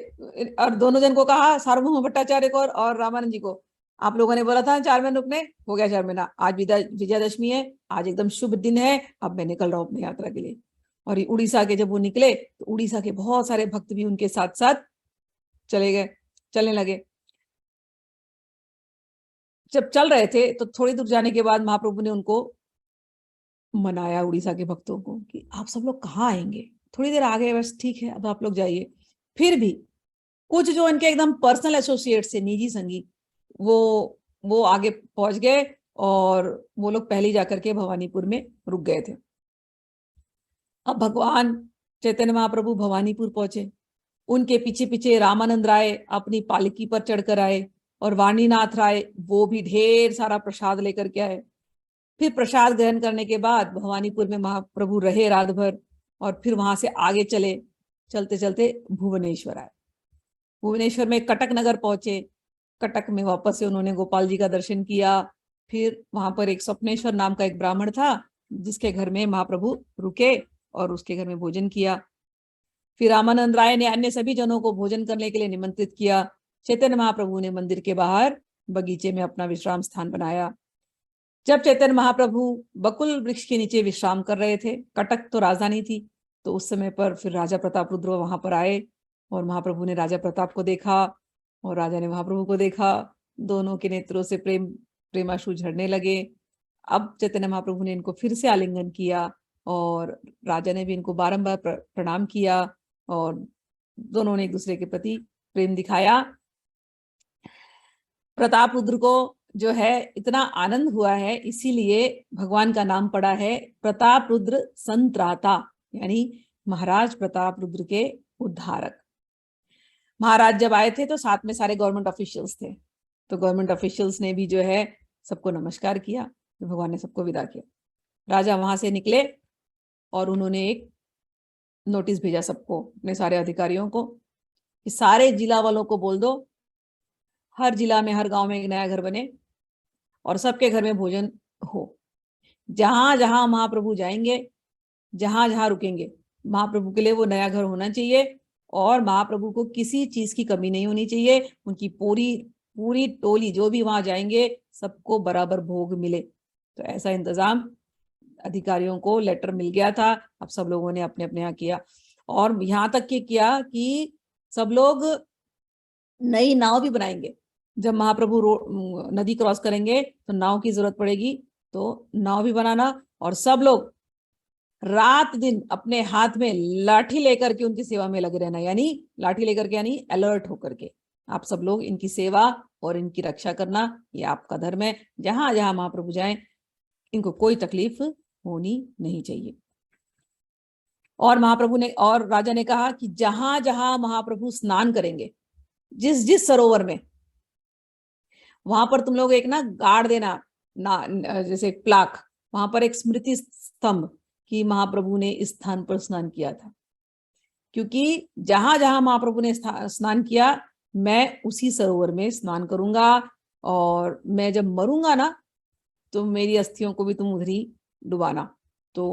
और दोनों जन को कहा, सार्वभौम भट्टाचार्य को और रामानंद जी को, आप लोगों ने बोला था 4 महीने रुकने, हो गया 4 महीना, आज विजयादशमी है, आज एकदम शुभ दिन है, अब मैं निकल रहा हूँ अपनी यात्रा के लिए। और ये उड़ीसा के जब वो निकले, तो उड़ीसा के बहुत सारे भक्त भी उनके साथ साथ चलने लगे। जब चल रहे थे तो थोड़ी दूर जाने के बाद महाप्रभु ने उनको मनाया, उड़ीसा के भक्तों को, कि आप सब लोग कहाँ आएंगे, थोड़ी देर आगे, बस ठीक है, अब आप लोग जाइए। फिर भी कुछ जो इनके एकदम पर्सनल एसोसिएट से, निजी संगी, वो आगे पहुंच गए और वो लोग पहले जाकर के भवानीपुर में रुक गए थे। अब भगवान चैतन्य महाप्रभु भवानीपुर पहुंचे, उनके पीछे पीछे रामानंद राय अपनी पालकी पर चढ़कर आए, और वाणीनाथ राय वो भी ढेर सारा प्रसाद लेकर के आए। फिर प्रसाद ग्रहण करने के बाद भवानीपुर में महाप्रभु रहे रात भर, और फिर वहां से आगे चलते चलते भुवनेश्वर आए। भुवनेश्वर में कटक नगर पहुंचे। कटक में वापस से उन्होंने गोपाल जी का दर्शन किया। फिर वहां पर एक स्वप्नेश्वर नाम का एक ब्राह्मण था, जिसके घर में महाप्रभु रुके और उसके घर में भोजन किया। फिर रामानंद राय ने अन्य सभी जनों को भोजन करने के लिए निमंत्रित किया। चैतन्य महाप्रभु ने मंदिर के बाहर बगीचे में अपना विश्राम स्थान बनाया। जब चैतन्य महाप्रभु बकुल वृक्ष के नीचे विश्राम कर रहे थे, कटक तो राजधानी थी, तो उस समय पर फिर राजा प्रताप रुद्र वहां पर आए, और महाप्रभु ने राजा प्रताप को देखा और राजा ने महाप्रभु को देखा। दोनों के नेत्रों से प्रेमाश्रु झड़ने लगे। अब चैतन्य महाप्रभु ने इनको फिर से आलिंगन किया, और राजा ने भी इनको बारंबार प्रणाम किया, और दोनों ने एक दूसरे के प्रति प्रेम दिखाया। प्रताप रुद्र को जो है इतना आनंद हुआ है, इसीलिए भगवान का नाम पड़ा है प्रताप रुद्र संत्राता, यानी महाराज प्रताप रुद्र के उद्धारक। महाराज जब आए थे तो साथ में सारे गवर्नमेंट ऑफिशियल्स थे, तो गवर्नमेंट ऑफिशियल्स ने भी जो है सबको नमस्कार किया, तो भगवान ने सबको विदा किया। राजा वहां से निकले और उन्होंने एक नोटिस भेजा सबको, अपने सारे अधिकारियों को, कि सारे जिला वालों को बोल दो, हर जिला में, हर गांव में एक नया घर बने और सबके घर में भोजन हो। जहां जहां महाप्रभु जाएंगे, जहां जहां रुकेंगे, महाप्रभु के लिए वो नया घर होना चाहिए, और महाप्रभु को किसी चीज की कमी नहीं होनी चाहिए। उनकी पूरी पूरी टोली जो भी वहां जाएंगे, सबको बराबर भोग मिले। तो ऐसा इंतजाम अधिकारियों को लेटर मिल गया था। अब सब लोगों ने अपने अपने यहाँ किया, और यहाँ तक कि किया कि सब लोग नई नाव भी बनाएंगे। जब महाप्रभु नदी क्रॉस करेंगे तो नाव की जरूरत पड़ेगी, तो नाव भी बनाना, और सब लोग रात दिन अपने हाथ में लाठी लेकर के उनकी सेवा में लगे रहना, यानी लाठी लेकर के, यानी अलर्ट होकर के आप सब लोग इनकी सेवा और इनकी रक्षा करना, ये आपका धर्म है। जहां जहां महाप्रभु जाएं, इनको कोई तकलीफ होनी नहीं चाहिए। और महाप्रभु ने, और राजा ने कहा कि जहां जहां महाप्रभु स्नान करेंगे, जिस जिस सरोवर में, वहां पर तुम लोग एक ना गाड़ देना ना, जैसे प्लाक, वहां पर एक स्मृति स्तंभ कि महाप्रभु ने इस स्थान पर स्नान किया था। क्योंकि जहां जहां महाप्रभु ने स्नान किया, मैं उसी सरोवर में स्नान करूंगा, और मैं जब मरूंगा ना, तो मेरी अस्थियों को भी तुम उधर ही डुबाना। तो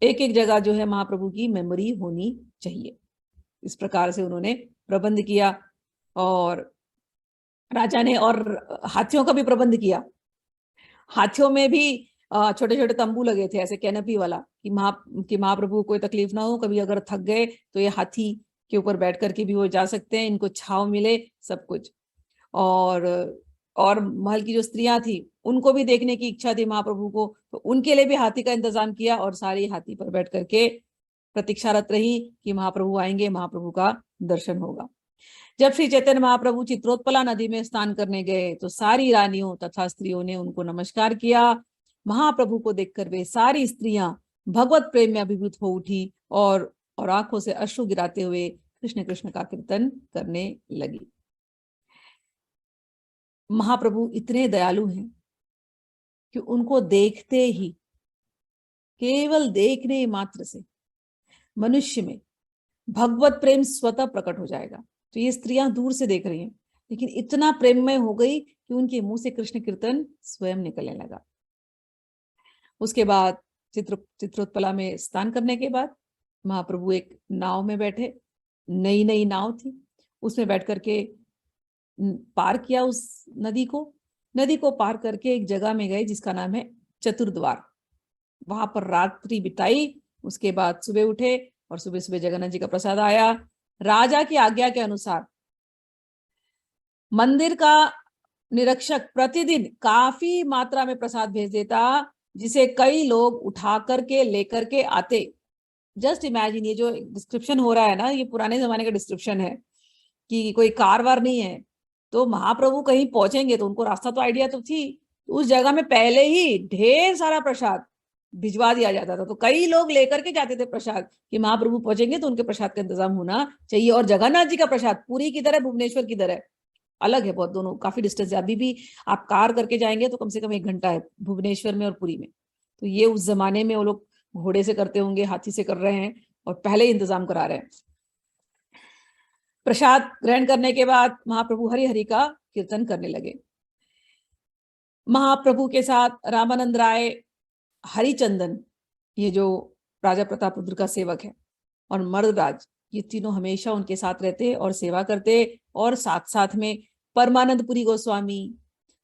एक एक जगह जो है महाप्रभु की मेमोरी होनी चाहिए। इस प्रकार से उन्होंने प्रबंध किया, और राजा ने और हाथियों का भी प्रबंध किया। हाथियों में भी छोटे छोटे तंबू लगे थे, ऐसे कैनपी वाला, कि महाप्रभु को कोई तकलीफ ना हो, कभी अगर थक गए तो ये हाथी के ऊपर बैठ करके भी वो जा सकते हैं, इनको छांव मिले, सब कुछ। और महल की जो स्त्रियां थी, उनको भी देखने की इच्छा थी महाप्रभु को, तो उनके लिए भी हाथी का इंतजाम किया, और सारी हाथी पर बैठ करके प्रतीक्षारत रही कि महाप्रभु आएंगे, महाप्रभु का दर्शन होगा। जब श्री चैतन्य महाप्रभु चित्रोत्पला नदी में स्नान करने गए, तो सारी रानियों तथा स्त्रियों ने उनको नमस्कार किया। महाप्रभु को देखकर वे सारी स्त्रियां भगवत प्रेम में अभिभूत हो उठी, और आंखों से अश्रु गिराते हुए कृष्ण कृष्ण का कीर्तन करने लगी। महाप्रभु इतने दयालु हैं कि उनको देखते ही, केवल देखने मात्र से मनुष्य में भगवत प्रेम स्वतः प्रकट हो जाएगा। तो ये स्त्रियां दूर से देख रही हैं, लेकिन इतना प्रेममय हो गई कि उनके मुंह से कृष्ण कीर्तन स्वयं निकलने लगा। उसके बाद चित्रोत्पला में स्नान करने के बाद महाप्रभु एक नाव में बैठे, नई नई नाव थी, उसमें बैठ करके पार किया उस नदी को पार करके एक जगह में गए जिसका नाम है चतुर्द्वार। वहां पर रात्रि बिताई, उसके बाद सुबह उठे, और सुबह सुबह जगन्नाथ जी का प्रसाद आया। राजा की आज्ञा के अनुसार मंदिर का निरीक्षक प्रतिदिन काफी मात्रा में प्रसाद भेज देता, जिसे कई लोग उठा करके लेकर के आते। जस्ट इमेजिन, ये जो डिस्क्रिप्शन हो रहा है ना, ये पुराने जमाने का डिस्क्रिप्शन है, कि कोई कार वार नहीं है, तो महाप्रभु कहीं पहुंचेंगे तो उनको रास्ता तो आइडिया तो थी, तो उस जगह में पहले ही ढेर सारा प्रसाद भिजवा दिया जाता था। तो कई लोग लेकर के जाते थे प्रसाद, कि महाप्रभु पहुंचेंगे तो उनके प्रसाद का इंतजाम होना चाहिए। और जगन्नाथ जी का प्रसाद पुरी की तरह, भुवनेश्वर की तरह अलग है बहुत, दोनों काफी डिस्टेंस है। अभी भी आप कार करके जाएंगे तो कम से कम 1 घंटा है भुवनेश्वर में और पुरी में। तो ये उस जमाने में वो लोग घोड़े से करते होंगे, हाथी से कर रहे हैं, और पहले ही इंतजाम करा रहे हैं। प्रसाद ग्रहण करने के बाद महाप्रभु हरि हरि का कीर्तन करने लगे। महाप्रभु के साथ रामानंद राय, हरिचंदन, ये जो राजा प्रताप रुद्र का सेवक है, और मर्दराज, ये तीनों हमेशा उनके साथ रहते और सेवा करते। और साथ साथ में परमानंदपुरी गोस्वामी,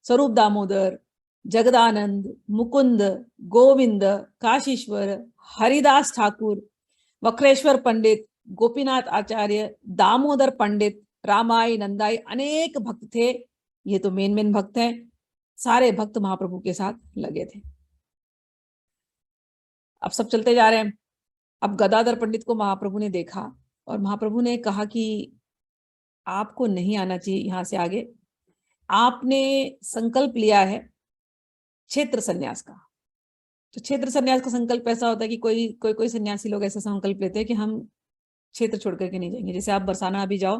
स्वरूप दामोदर, जगदानंद, मुकुंद, गोविंद, काशीश्वर, हरिदास ठाकुर, वक्रेश्वर पंडित, गोपीनाथ आचार्य, दामोदर पंडित, रामाई, नंदाई, अनेक भक्त थे। ये तो मेन भक्त हैं। सारे भक्त महाप्रभु के साथ लगे थे। अब सब चलते जा रहे हैं। अब गदाधर पंडित को महाप्रभु ने देखा, और महाप्रभु ने कहा कि आपको नहीं आना चाहिए यहां से आगे, आपने संकल्प लिया है क्षेत्र संन्यास का। तो क्षेत्र संन्यास का संकल्प ऐसा होता है कि कोई सन्यासी लोग ऐसा संकल्प लेते हैं कि हम क्षेत्र छोड़ करके नहीं जाएंगे। जैसे आप बरसाना अभी जाओ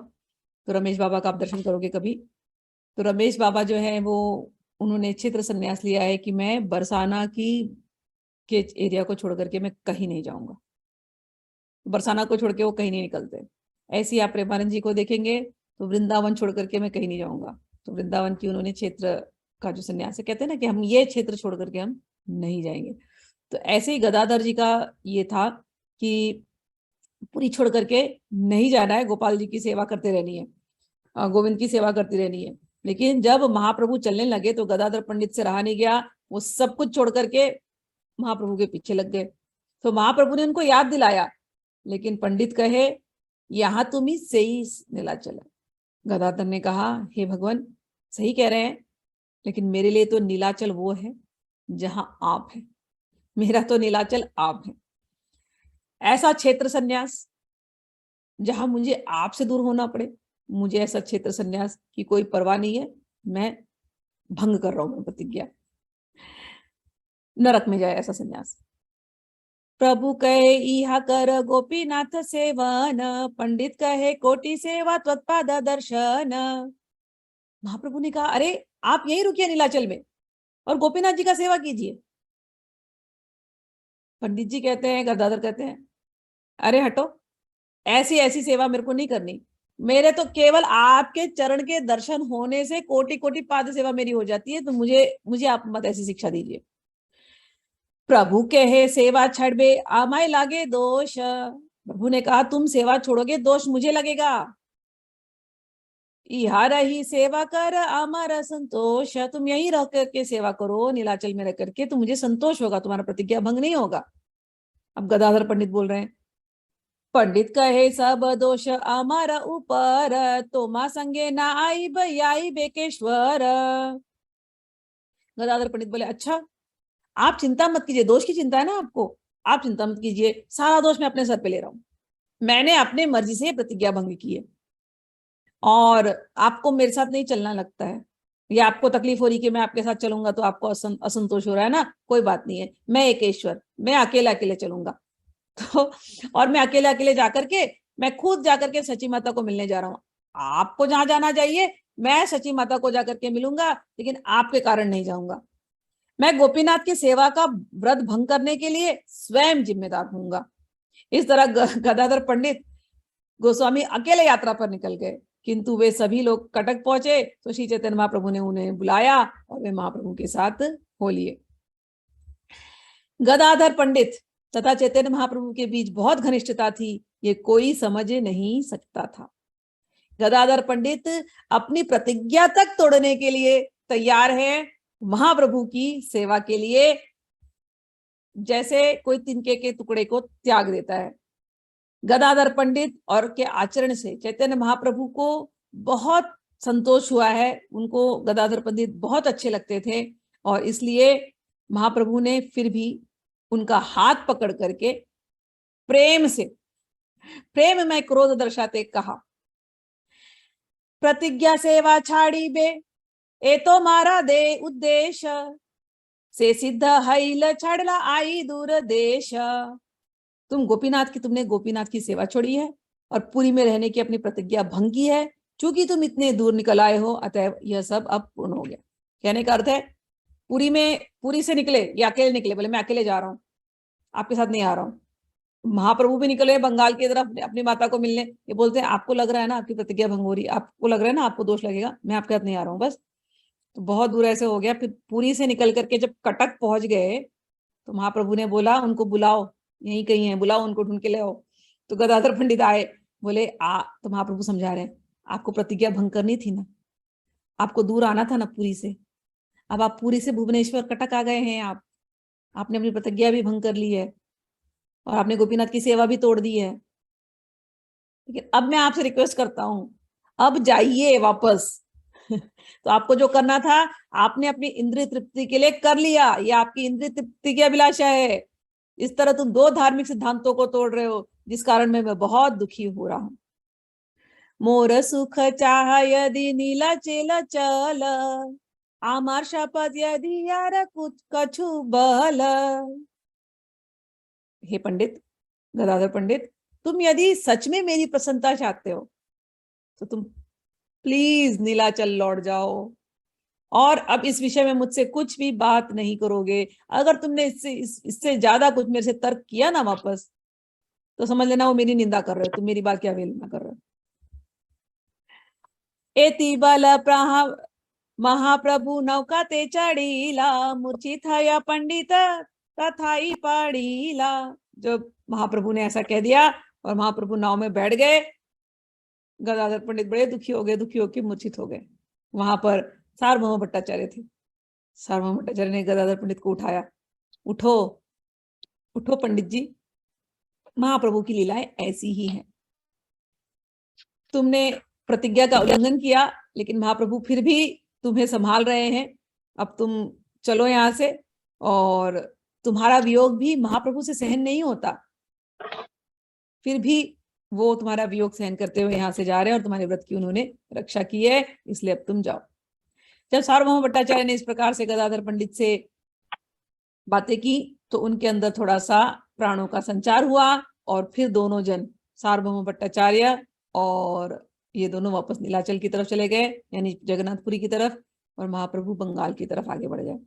तो रमेश बाबा का आप दर्शन करोगे कभी, तो रमेश बाबा जो है वो, उन्होंने क्षेत्र संन्यास लिया है कि मैं बरसाना के एरिया को छोड़ करके मैं कहीं नहीं जाऊंगा। बरसाना को छोड़ के वो कहीं नहीं निकलते। ऐसे ही आप प्रेमानंद जी को देखेंगे तो वृंदावन छोड़ करके मैं कहीं नहीं जाऊंगा। तो वृंदावन की उन्होंने क्षेत्र का जो संन्यास है, कहते हैं ना कि हम ये क्षेत्र छोड़ करके हम नहीं जाएंगे। तो ऐसे ही गदाधर जी का ये था कि पूरी छोड़ करके नहीं जाना है, गोपाल जी की सेवा करते रहनी है, गोविंद की सेवा करती रहनी है। लेकिन जब महाप्रभु चलने लगे तो गदाधर पंडित से रहा नहीं गया, वो सब कुछ छोड़ करके महाप्रभु के पीछे लग गए। तो महाप्रभु ने उनको याद दिलाया, लेकिन पंडित कहे यहां तुम ही से ही नीलाचल है। गदाधर ने कहा हे भगवान, सही कह रहे हैं, लेकिन मेरे लिए तो नीलाचल वो है जहां आप हैं, मेरा तो नीलाचल आप है। ऐसा क्षेत्र संन्यास जहां मुझे आपसे दूर होना पड़े, मुझे ऐसा क्षेत्र संन्यास की कोई परवाह नहीं है। मैं भंग कर रहा हूं मैं प्रतिज्ञा, नरक में जाए ऐसा संन्यास। प्रभु कहे इहा कर गोपीनाथ सेवन, पंडित कहे कोटि सेवा त्वत्पाद दर्शन। महाप्रभु ने कहा, अरे आप यहीं रुकिए नीलाचल में और गोपीनाथ जी का सेवा कीजिए। पंडित जी कहते हैं, गदाधर कहते हैं, अरे हटो, ऐसी ऐसी सेवा मेरे को नहीं करनी। मेरे तो केवल आपके चरण के दर्शन होने से कोटि कोटि पाद सेवा मेरी हो जाती है, तो मुझे मुझे आप मत ऐसी शिक्षा दीजिए। प्रभु कहे सेवा छड़बे आमाय लागे दोष। प्रभु ने कहा, तुम सेवा छोड़ोगे, दोष मुझे लगेगा। यहाँ रही सेवा कर हमारा संतोष। तुम यहीं रह करके सेवा करो, नीलाचल में रह करके, तो मुझे संतोष होगा, तुम्हारा प्रतिज्ञा भंग नहीं होगा। अब गदाधर पंडित बोल रहे हैं, पंडित कहे सब दोष हमारा ऊपर, तो माँ संगे ना आई भई बेकेश्वर। गदाधर पंडित बोले, अच्छा आप चिंता मत कीजिए, दोष की चिंता है ना आपको, आप चिंता मत कीजिए, सारा दोष मैं अपने सर पे ले रहा हूं। मैंने अपने मर्जी से प्रतिज्ञा भंग की है और आपको मेरे साथ नहीं चलना लगता है, या आपको तकलीफ हो रही कि मैं आपके साथ चलूंगा तो आपको असंतोष हो रहा है ना, कोई बात नहीं है, मैं एक ईश्वर, मैं अकेले अकेले चलूंगा। तो और मैं अकेले अकेले जाकर के, मैं खुद जाकर के सची माता को मिलने जा रहा हूँ। आपको जहां जाना चाहिए, मैं सची माता को जाकर के मिलूंगा, लेकिन आपके कारण नहीं जाऊंगा। मैं गोपीनाथ की सेवा का व्रत भंग करने के लिए स्वयं जिम्मेदार होऊंगा। इस तरह गदाधर पंडित गोस्वामी अकेले यात्रा पर निकल गए, किंतु वे सभी लोग कटक पहुंचे तो श्री चैतन्य महाप्रभु ने उन्हें बुलाया और वे महाप्रभु के साथ हो लिए। गदाधर पंडित तथा चैतन्य महाप्रभु के बीच बहुत घनिष्ठता थी, ये कोई समझ नहीं सकता था। गदाधर पंडित अपनी प्रतिज्ञा तक तोड़ने के लिए तैयार है, महाप्रभु की सेवा के लिए, जैसे कोई तिनके के टुकड़े को त्याग देता है। गदाधर पंडित और के आचरण से चैतन्य महाप्रभु को बहुत संतोष हुआ है, उनको गदाधर पंडित बहुत अच्छे लगते थे, और इसलिए महाप्रभु ने फिर भी उनका हाथ पकड़ करके प्रेम से, प्रेम में क्रोध दर्शाते कहा, प्रतिज्ञा सेवा छाड़ी बे, ए तो मारा दे उद्देश्य, से सिद्ध हईल छाड़ला आई दूर देश। तुम तुमने गोपीनाथ की सेवा छोड़ी है और पुरी में रहने की अपनी प्रतिज्ञा भंग की है। चूंकि तुम इतने दूर निकल आए हो, अतः यह सब अब पूर्ण हो गया। कहने का अर्थ है, पुरी से निकले या अकेले निकले, बोले मैं अकेले जा रहा हूँ, आपके साथ नहीं आ रहा हूँ। महाप्रभु भी निकले बंगाल की तरफ अपनी माता को मिलने, ये बोलते हैं आपको लग रहा है ना आपकी प्रतिज्ञा भंग हो रही, आपको लग रहा है ना आपको दोष लगेगा, मैं आपके साथ नहीं आ रहा हूँ बस। तो बहुत दूर ऐसे हो गया। फिर पुरी से निकल करके जब कटक पहुंच गए तो महाप्रभु ने बोला, उनको बुलाओ, यहीं कहीं है, बुलाओ उनको, ढूंढ के ले आओ। तो गदाधर पंडित आए, बोले तो महाप्रभु समझा रहे हैं, आपको प्रतिज्ञा भंग करनी थी ना, आपको दूर आना था ना पुरी से, अब आप पुरी से भुवनेश्वर कटक आ गए हैं, आपने अपनी प्रतिज्ञा भी भंग कर ली है और आपने गोपीनाथ की सेवा भी तोड़ दी है। लेकिन अब मैं आपसे रिक्वेस्ट करता हूं, अब जाइए वापस। तो आपको जो करना था आपने अपनी इंद्रिय तृप्ति के लिए कर लिया, ये आपकी इंद्रिय तृप्ति की अभिलाषा है। इस तरह तुम दो धार्मिक सिद्धांतों को तोड़ रहे हो, जिस कारण मैं बहुत दुखी हो रहा हूं। मोर सुख चाह यदि नीला चेला चल, आमार शपथ यदि यार कुछ कछु बल। हे पंडित, गदाधर पंडित, तुम यदि सच में मेरी प्रसन्नता चाहते हो तो तुम प्लीज नीलाचल लौट जाओ और अब इस विषय में मुझसे कुछ भी बात नहीं करोगे। अगर तुमने इससे ज्यादा कुछ मेरे से तर्क किया ना वापस, तो समझ लेना वो मेरी निंदा कर रहे हो, तुम मेरी बात की अवहेलना कर रहे हो। एति बल महाप्रभु नौका ते चढ़ीला, मूर्छित या पंडित तथाई पड़ीला। जब महाप्रभु ने ऐसा कह दिया और महाप्रभु नाव में बैठ गए, गदाधर पंडित बड़े दुखी हो गए, दुखी होकर मूर्छित हो गए। वहां पर सार्वभौम भट्टाचार्य थे। सार्वभौम भट्टाचार्य ने गदाधर पंडित को उठाया, उठो उठो पंडित जी, महाप्रभु की लीलाएं ऐसी ही हैं। तुमने प्रतिज्ञा का उल्लंघन किया, लेकिन महाप्रभु फिर भी तुम्हें संभाल रहे हैं। अब तुम चलो यहाँ से, और तुम्हारा वियोग भी महाप्रभु से सहन नहीं होता, फिर भी वो तुम्हारा वियोग सहन करते हुए यहाँ से जा रहे हैं और तुम्हारे व्रत की उन्होंने रक्षा की है, इसलिए अब तुम जाओ। जब सार्वभौम भट्टाचार्य ने इस प्रकार से गदाधर पंडित से बातें की तो उनके अंदर थोड़ा सा प्राणों का संचार हुआ और फिर दोनों जन, सार्वभौम भट्टाचार्य और ये दोनों वापस नीलाचल की तरफ चले गए, यानी जगन्नाथपुरी की तरफ, और महाप्रभु बंगाल की तरफ आगे बढ़ गए।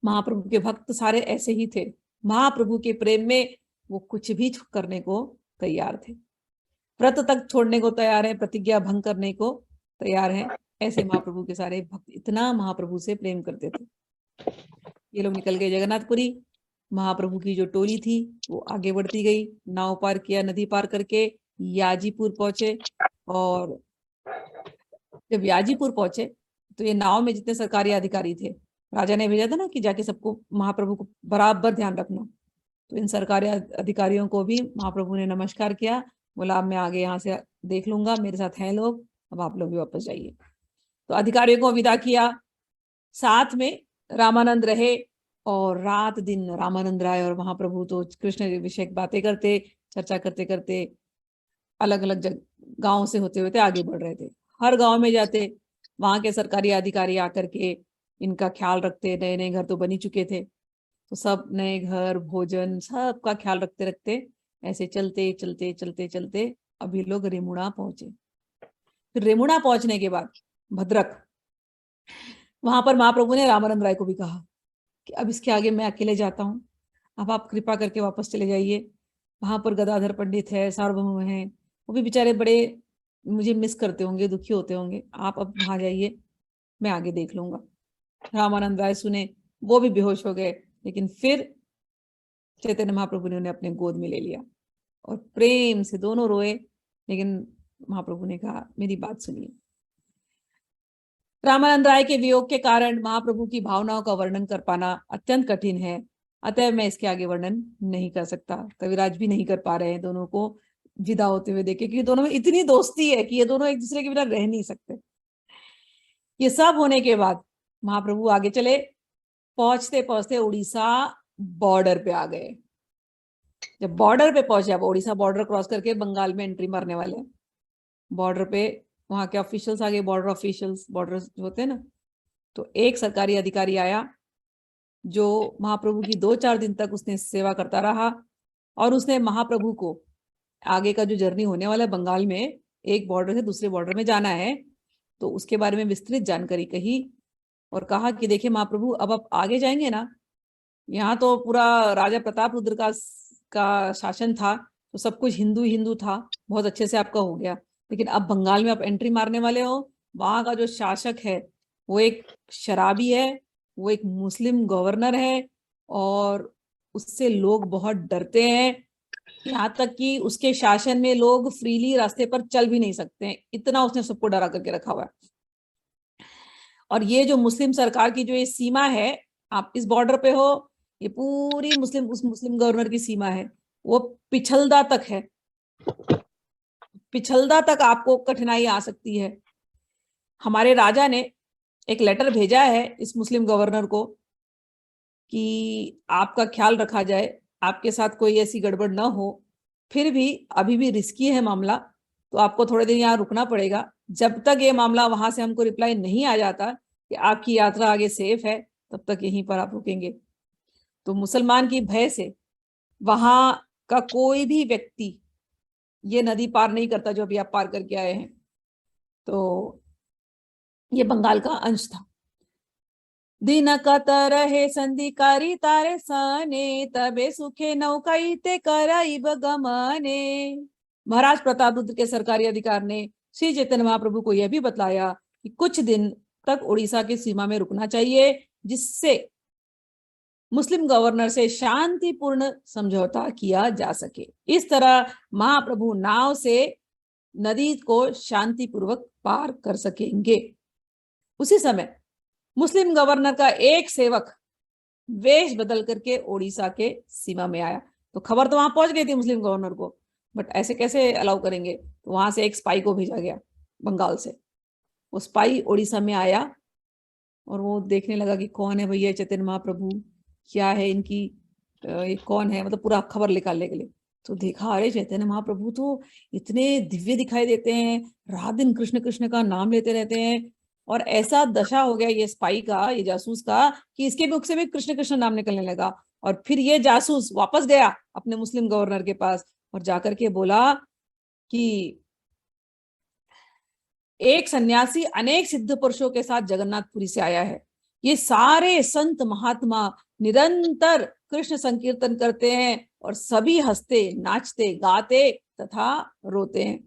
महाप्रभु के भक्त सारे ऐसे ही थे, महाप्रभु के प्रेम में वो कुछ भी करने को तैयार थे, व्रत तक छोड़ने को तैयार है, प्रतिज्ञा भंग करने को तैयार है। ऐसे महाप्रभु के सारे भक्त इतना महाप्रभु से प्रेम करते थे। ये लोग निकल गए जगन्नाथपुरी। महाप्रभु की जो टोली थी वो आगे बढ़ती गई, नाव पार किया, नदी पार करके याजीपुर पहुंचे। और जब याजीपुर पहुंचे तो ये नाव में जितने सरकारी अधिकारी थे, राजा ने भेजा था ना कि जाके सबको महाप्रभु को बराबर ध्यान रखना, तो इन सरकारी अधिकारियों को भी महाप्रभु ने नमस्कार किया, बोला अब मैं आगे यहाँ से देख लूंगा, मेरे साथ हैं लोग, अब आप लोग भी वापस जाइए। तो अधिकारियों को विदा किया, साथ में रामानंद रहे, और रात दिन रामानंद राय और महाप्रभु तो कृष्ण विषय बातें करते, चर्चा करते करते अलग अलग गांव से होते हुए आगे बढ़ रहे थे। हर गांव में जाते, वहां के सरकारी अधिकारी आकर के इनका ख्याल रखते, नए नए घर तो बनी चुके थे, तो सब नए घर, भोजन, सबका ख्याल रखते रखते ऐसे चलते चलते चलते चलते अभी लोग रेमुणा पहुंचे। फिर रेमुणा पहुंचने के बाद भद्रक, वहां पर महाप्रभु ने रामानंद राय को भी कहा कि अब इसके आगे मैं अकेले जाता हूँ, अब आप कृपा करके वापस चले जाइए। वहां पर गदाधर पंडित है, सार्वभौम है, वो भी बेचारे बड़े मुझे मिस करते होंगे, दुखी होते होंगे, आप अब वहां जाइए, मैं आगे देख लूंगा। रामानंद राय सुने, वो भी बेहोश हो गए, लेकिन फिर चैतन्य महाप्रभु ने उन्हें अपने गोद में ले लिया और प्रेम से दोनों रोए। लेकिन महाप्रभु ने कहा मेरी बात सुनिए। रामानंद राय के वियोग के कारण महाप्रभु की भावनाओं का वर्णन कर पाना अत्यंत कठिन है, अतः मैं इसके आगे वर्णन नहीं कर सकता। कविराज भी नहीं कर पा रहे हैं दोनों को विदा होते हुए देखे, क्योंकि दोनों में इतनी दोस्ती है कि ये दोनों एक दूसरे के बिना रह नहीं सकते। ये सब होने के बाद महाप्रभु आगे चले, पहुंचते पहुंचते उड़ीसा बॉर्डर पे आ गए। जब बॉर्डर पे पहुंचे, अब उड़ीसा बॉर्डर क्रॉस करके बंगाल में एंट्री मारने वाले हैं। बॉर्डर पे वहां के ऑफिशियल्स आ गए, बॉर्डर ऑफिशियल्स, बॉर्डर जो होते हैं ना, तो एक सरकारी अधिकारी आया जो महाप्रभु की 2-4 दिन तक उसने सेवा करता रहा, और उसने महाप्रभु को आगे का जो जर्नी होने वाला है बंगाल में, एक बॉर्डर से दूसरे बॉर्डर में जाना है, तो उसके बारे में विस्तृत जानकारी कही और कहा कि देखिए महाप्रभु, अब आप आगे जाएंगे ना, यहाँ तो पूरा राजा प्रताप रुद्र का शासन था, तो सब कुछ हिंदू हिंदू था, बहुत अच्छे से आपका हो गया, लेकिन अब बंगाल में आप एंट्री मारने वाले हो, वहां का जो शासक है वो एक शराबी है, वो एक मुस्लिम गवर्नर है, और उससे लोग बहुत डरते हैं, यहाँ तक कि उसके शासन में लोग फ्रीली रास्ते पर चल भी नहीं सकते हैं, इतना उसने सबको डरा करके रखा हुआ है। और ये जो मुस्लिम सरकार की जो ये सीमा है, आप इस बॉर्डर पे हो, ये पूरी उस मुस्लिम गवर्नर की सीमा है, वो पिछलदा तक है, पिछलदा तक आपको कठिनाई आ सकती है। हमारे राजा ने एक लेटर भेजा है इस मुस्लिम गवर्नर को कि आपका ख्याल रखा जाए, आपके साथ कोई ऐसी गड़बड़ ना हो, फिर भी अभी भी रिस्की है मामला, तो आपको थोड़े दिन यहाँ रुकना पड़ेगा, जब तक ये मामला वहां से हमको रिप्लाई नहीं आ जाता कि आपकी यात्रा आगे सेफ है, तब तक यहीं पर आप रुकेंगे। तो मुसलमान की भय से वहां का कोई भी व्यक्ति ये नदी पार नहीं करता जो अभी आप पार करके आए हैं। तो ये बंगाल का अंश था। दिन कतरहे संधिकारी तारे सने, तबे सुखे नौकाईते कराइब गमने। महाराज प्रताप रुद्र के सरकारी अधिकार ने श्री चैतन्य महाप्रभु को यह भी बतलाया कि कुछ दिन तक उड़ीसा की सीमा में रुकना चाहिए, जिससे मुस्लिम गवर्नर से शांतिपूर्ण समझौता किया जा सके। इस तरह महाप्रभु नाव से नदी को शांतिपूर्वक पार कर सकेंगे। उसी समय मुस्लिम गवर्नर का एक सेवक वेश बदल करके ओडिशा के सीमा में आया। तो खबर तो वहां पहुंच गई थी मुस्लिम गवर्नर को, बट ऐसे कैसे अलाउ करेंगे, तो वहां से एक स्पाई को भेजा गया बंगाल से। वो स्पाई ओडिशा में आया और वो देखने लगा कि कौन है भैया चैतन्य महाप्रभु, क्या है इनकी, ये कौन है, मतलब पूरा खबर निकालने के लिए। तो देखा, अरे चैतन्य महाप्रभु तो इतने दिव्य दिखाई देते हैं, रात दिन कृष्ण कृष्ण का नाम लेते रहते हैं, और ऐसा दशा हो गया ये स्पाई का, ये जासूस का, कि इसके मुख से भी कृष्ण कृष्ण नाम निकलने लगा। और फिर ये जासूस वापस गया अपने मुस्लिम गवर्नर के पास और जाकर के बोला कि एक सन्यासी अनेक सिद्ध पुरुषों के साथ जगन्नाथपुरी से आया है। ये सारे संत महात्मा निरंतर कृष्ण संकीर्तन करते हैं और सभी हंसते, नाचते, गाते तथा रोते हैं।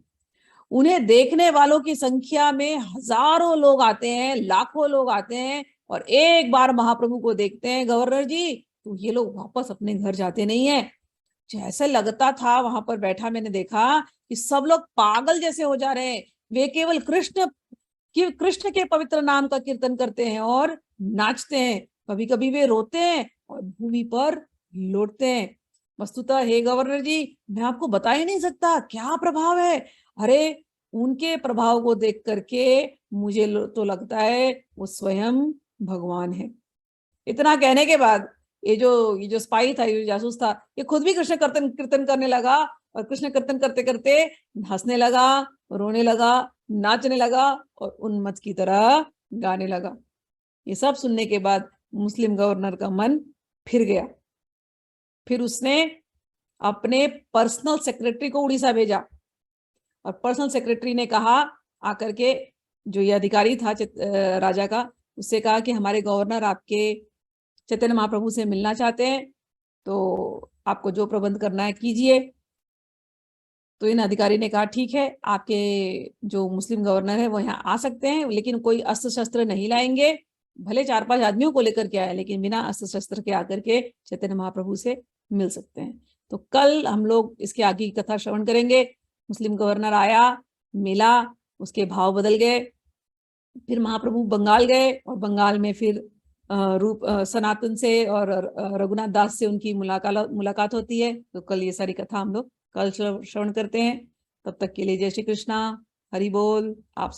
उन्हें देखने वालों की संख्या में हजारों लोग आते हैं, लाखों लोग आते हैं और एक बार महाप्रभु को देखते हैं, गवर्नर जी, तो ये लोग वापस अपने घर जाते नहीं है। जैसे लगता था, वहां पर बैठा मैंने देखा कि सब लोग पागल जैसे हो जा रहे हैं। वे केवल कृष्ण के पवित्र नाम का कीर्तन करते हैं और नाचते हैं। कभी कभी वे रोते हैं और भूमि पर लौटते हैं। वस्तुतः हे गवर्नर जी, मैं आपको बता ही नहीं सकता क्या प्रभाव है। अरे, उनके प्रभाव को देख करके मुझे तो लगता है वो स्वयं भगवान है। इतना कहने के बाद ये जो स्पाई था, ये जो जासूस था, ये खुद भी कृष्ण कीर्तन करने लगा और कृष्ण कीर्तन करते करते हंसने लगा, रोने लगा, नाचने लगा और उन्मत्त की तरह गाने लगा। ये सब सुनने के बाद मुस्लिम गवर्नर का मन फिर गया। फिर उसने अपने पर्सनल सेक्रेटरी को उड़ीसा भेजा और पर्सनल सेक्रेटरी ने कहा आकर के, जो ये अधिकारी था राजा का, उससे कहा कि हमारे गवर्नर आपके चैतन्य महाप्रभु से मिलना चाहते हैं, तो आपको जो प्रबंध करना है कीजिए। तो इन अधिकारी ने कहा ठीक है, आपके जो मुस्लिम गवर्नर है वो यहाँ आ सकते हैं, लेकिन कोई अस्त्र शस्त्र नहीं लाएंगे। भले 4-5 आदमियों को लेकर के आए, लेकिन बिना अस्त्र शस्त्र के आकर के चैतन्य महाप्रभु से मिल सकते हैं। तो कल हम लोग इसके आगे की कथा श्रवण करेंगे। मुस्लिम गवर्नर आया, मिला, उसके भाव बदल गए। फिर महाप्रभु बंगाल गए और बंगाल में फिर रूप सनातन से और रघुनाथ दास से उनकी मुलाकात होती है। तो कल ये सारी कथा हम लोग कल श्रवण करते हैं। तब तक के लिए जय श्री कृष्णा, हरि बोल। आप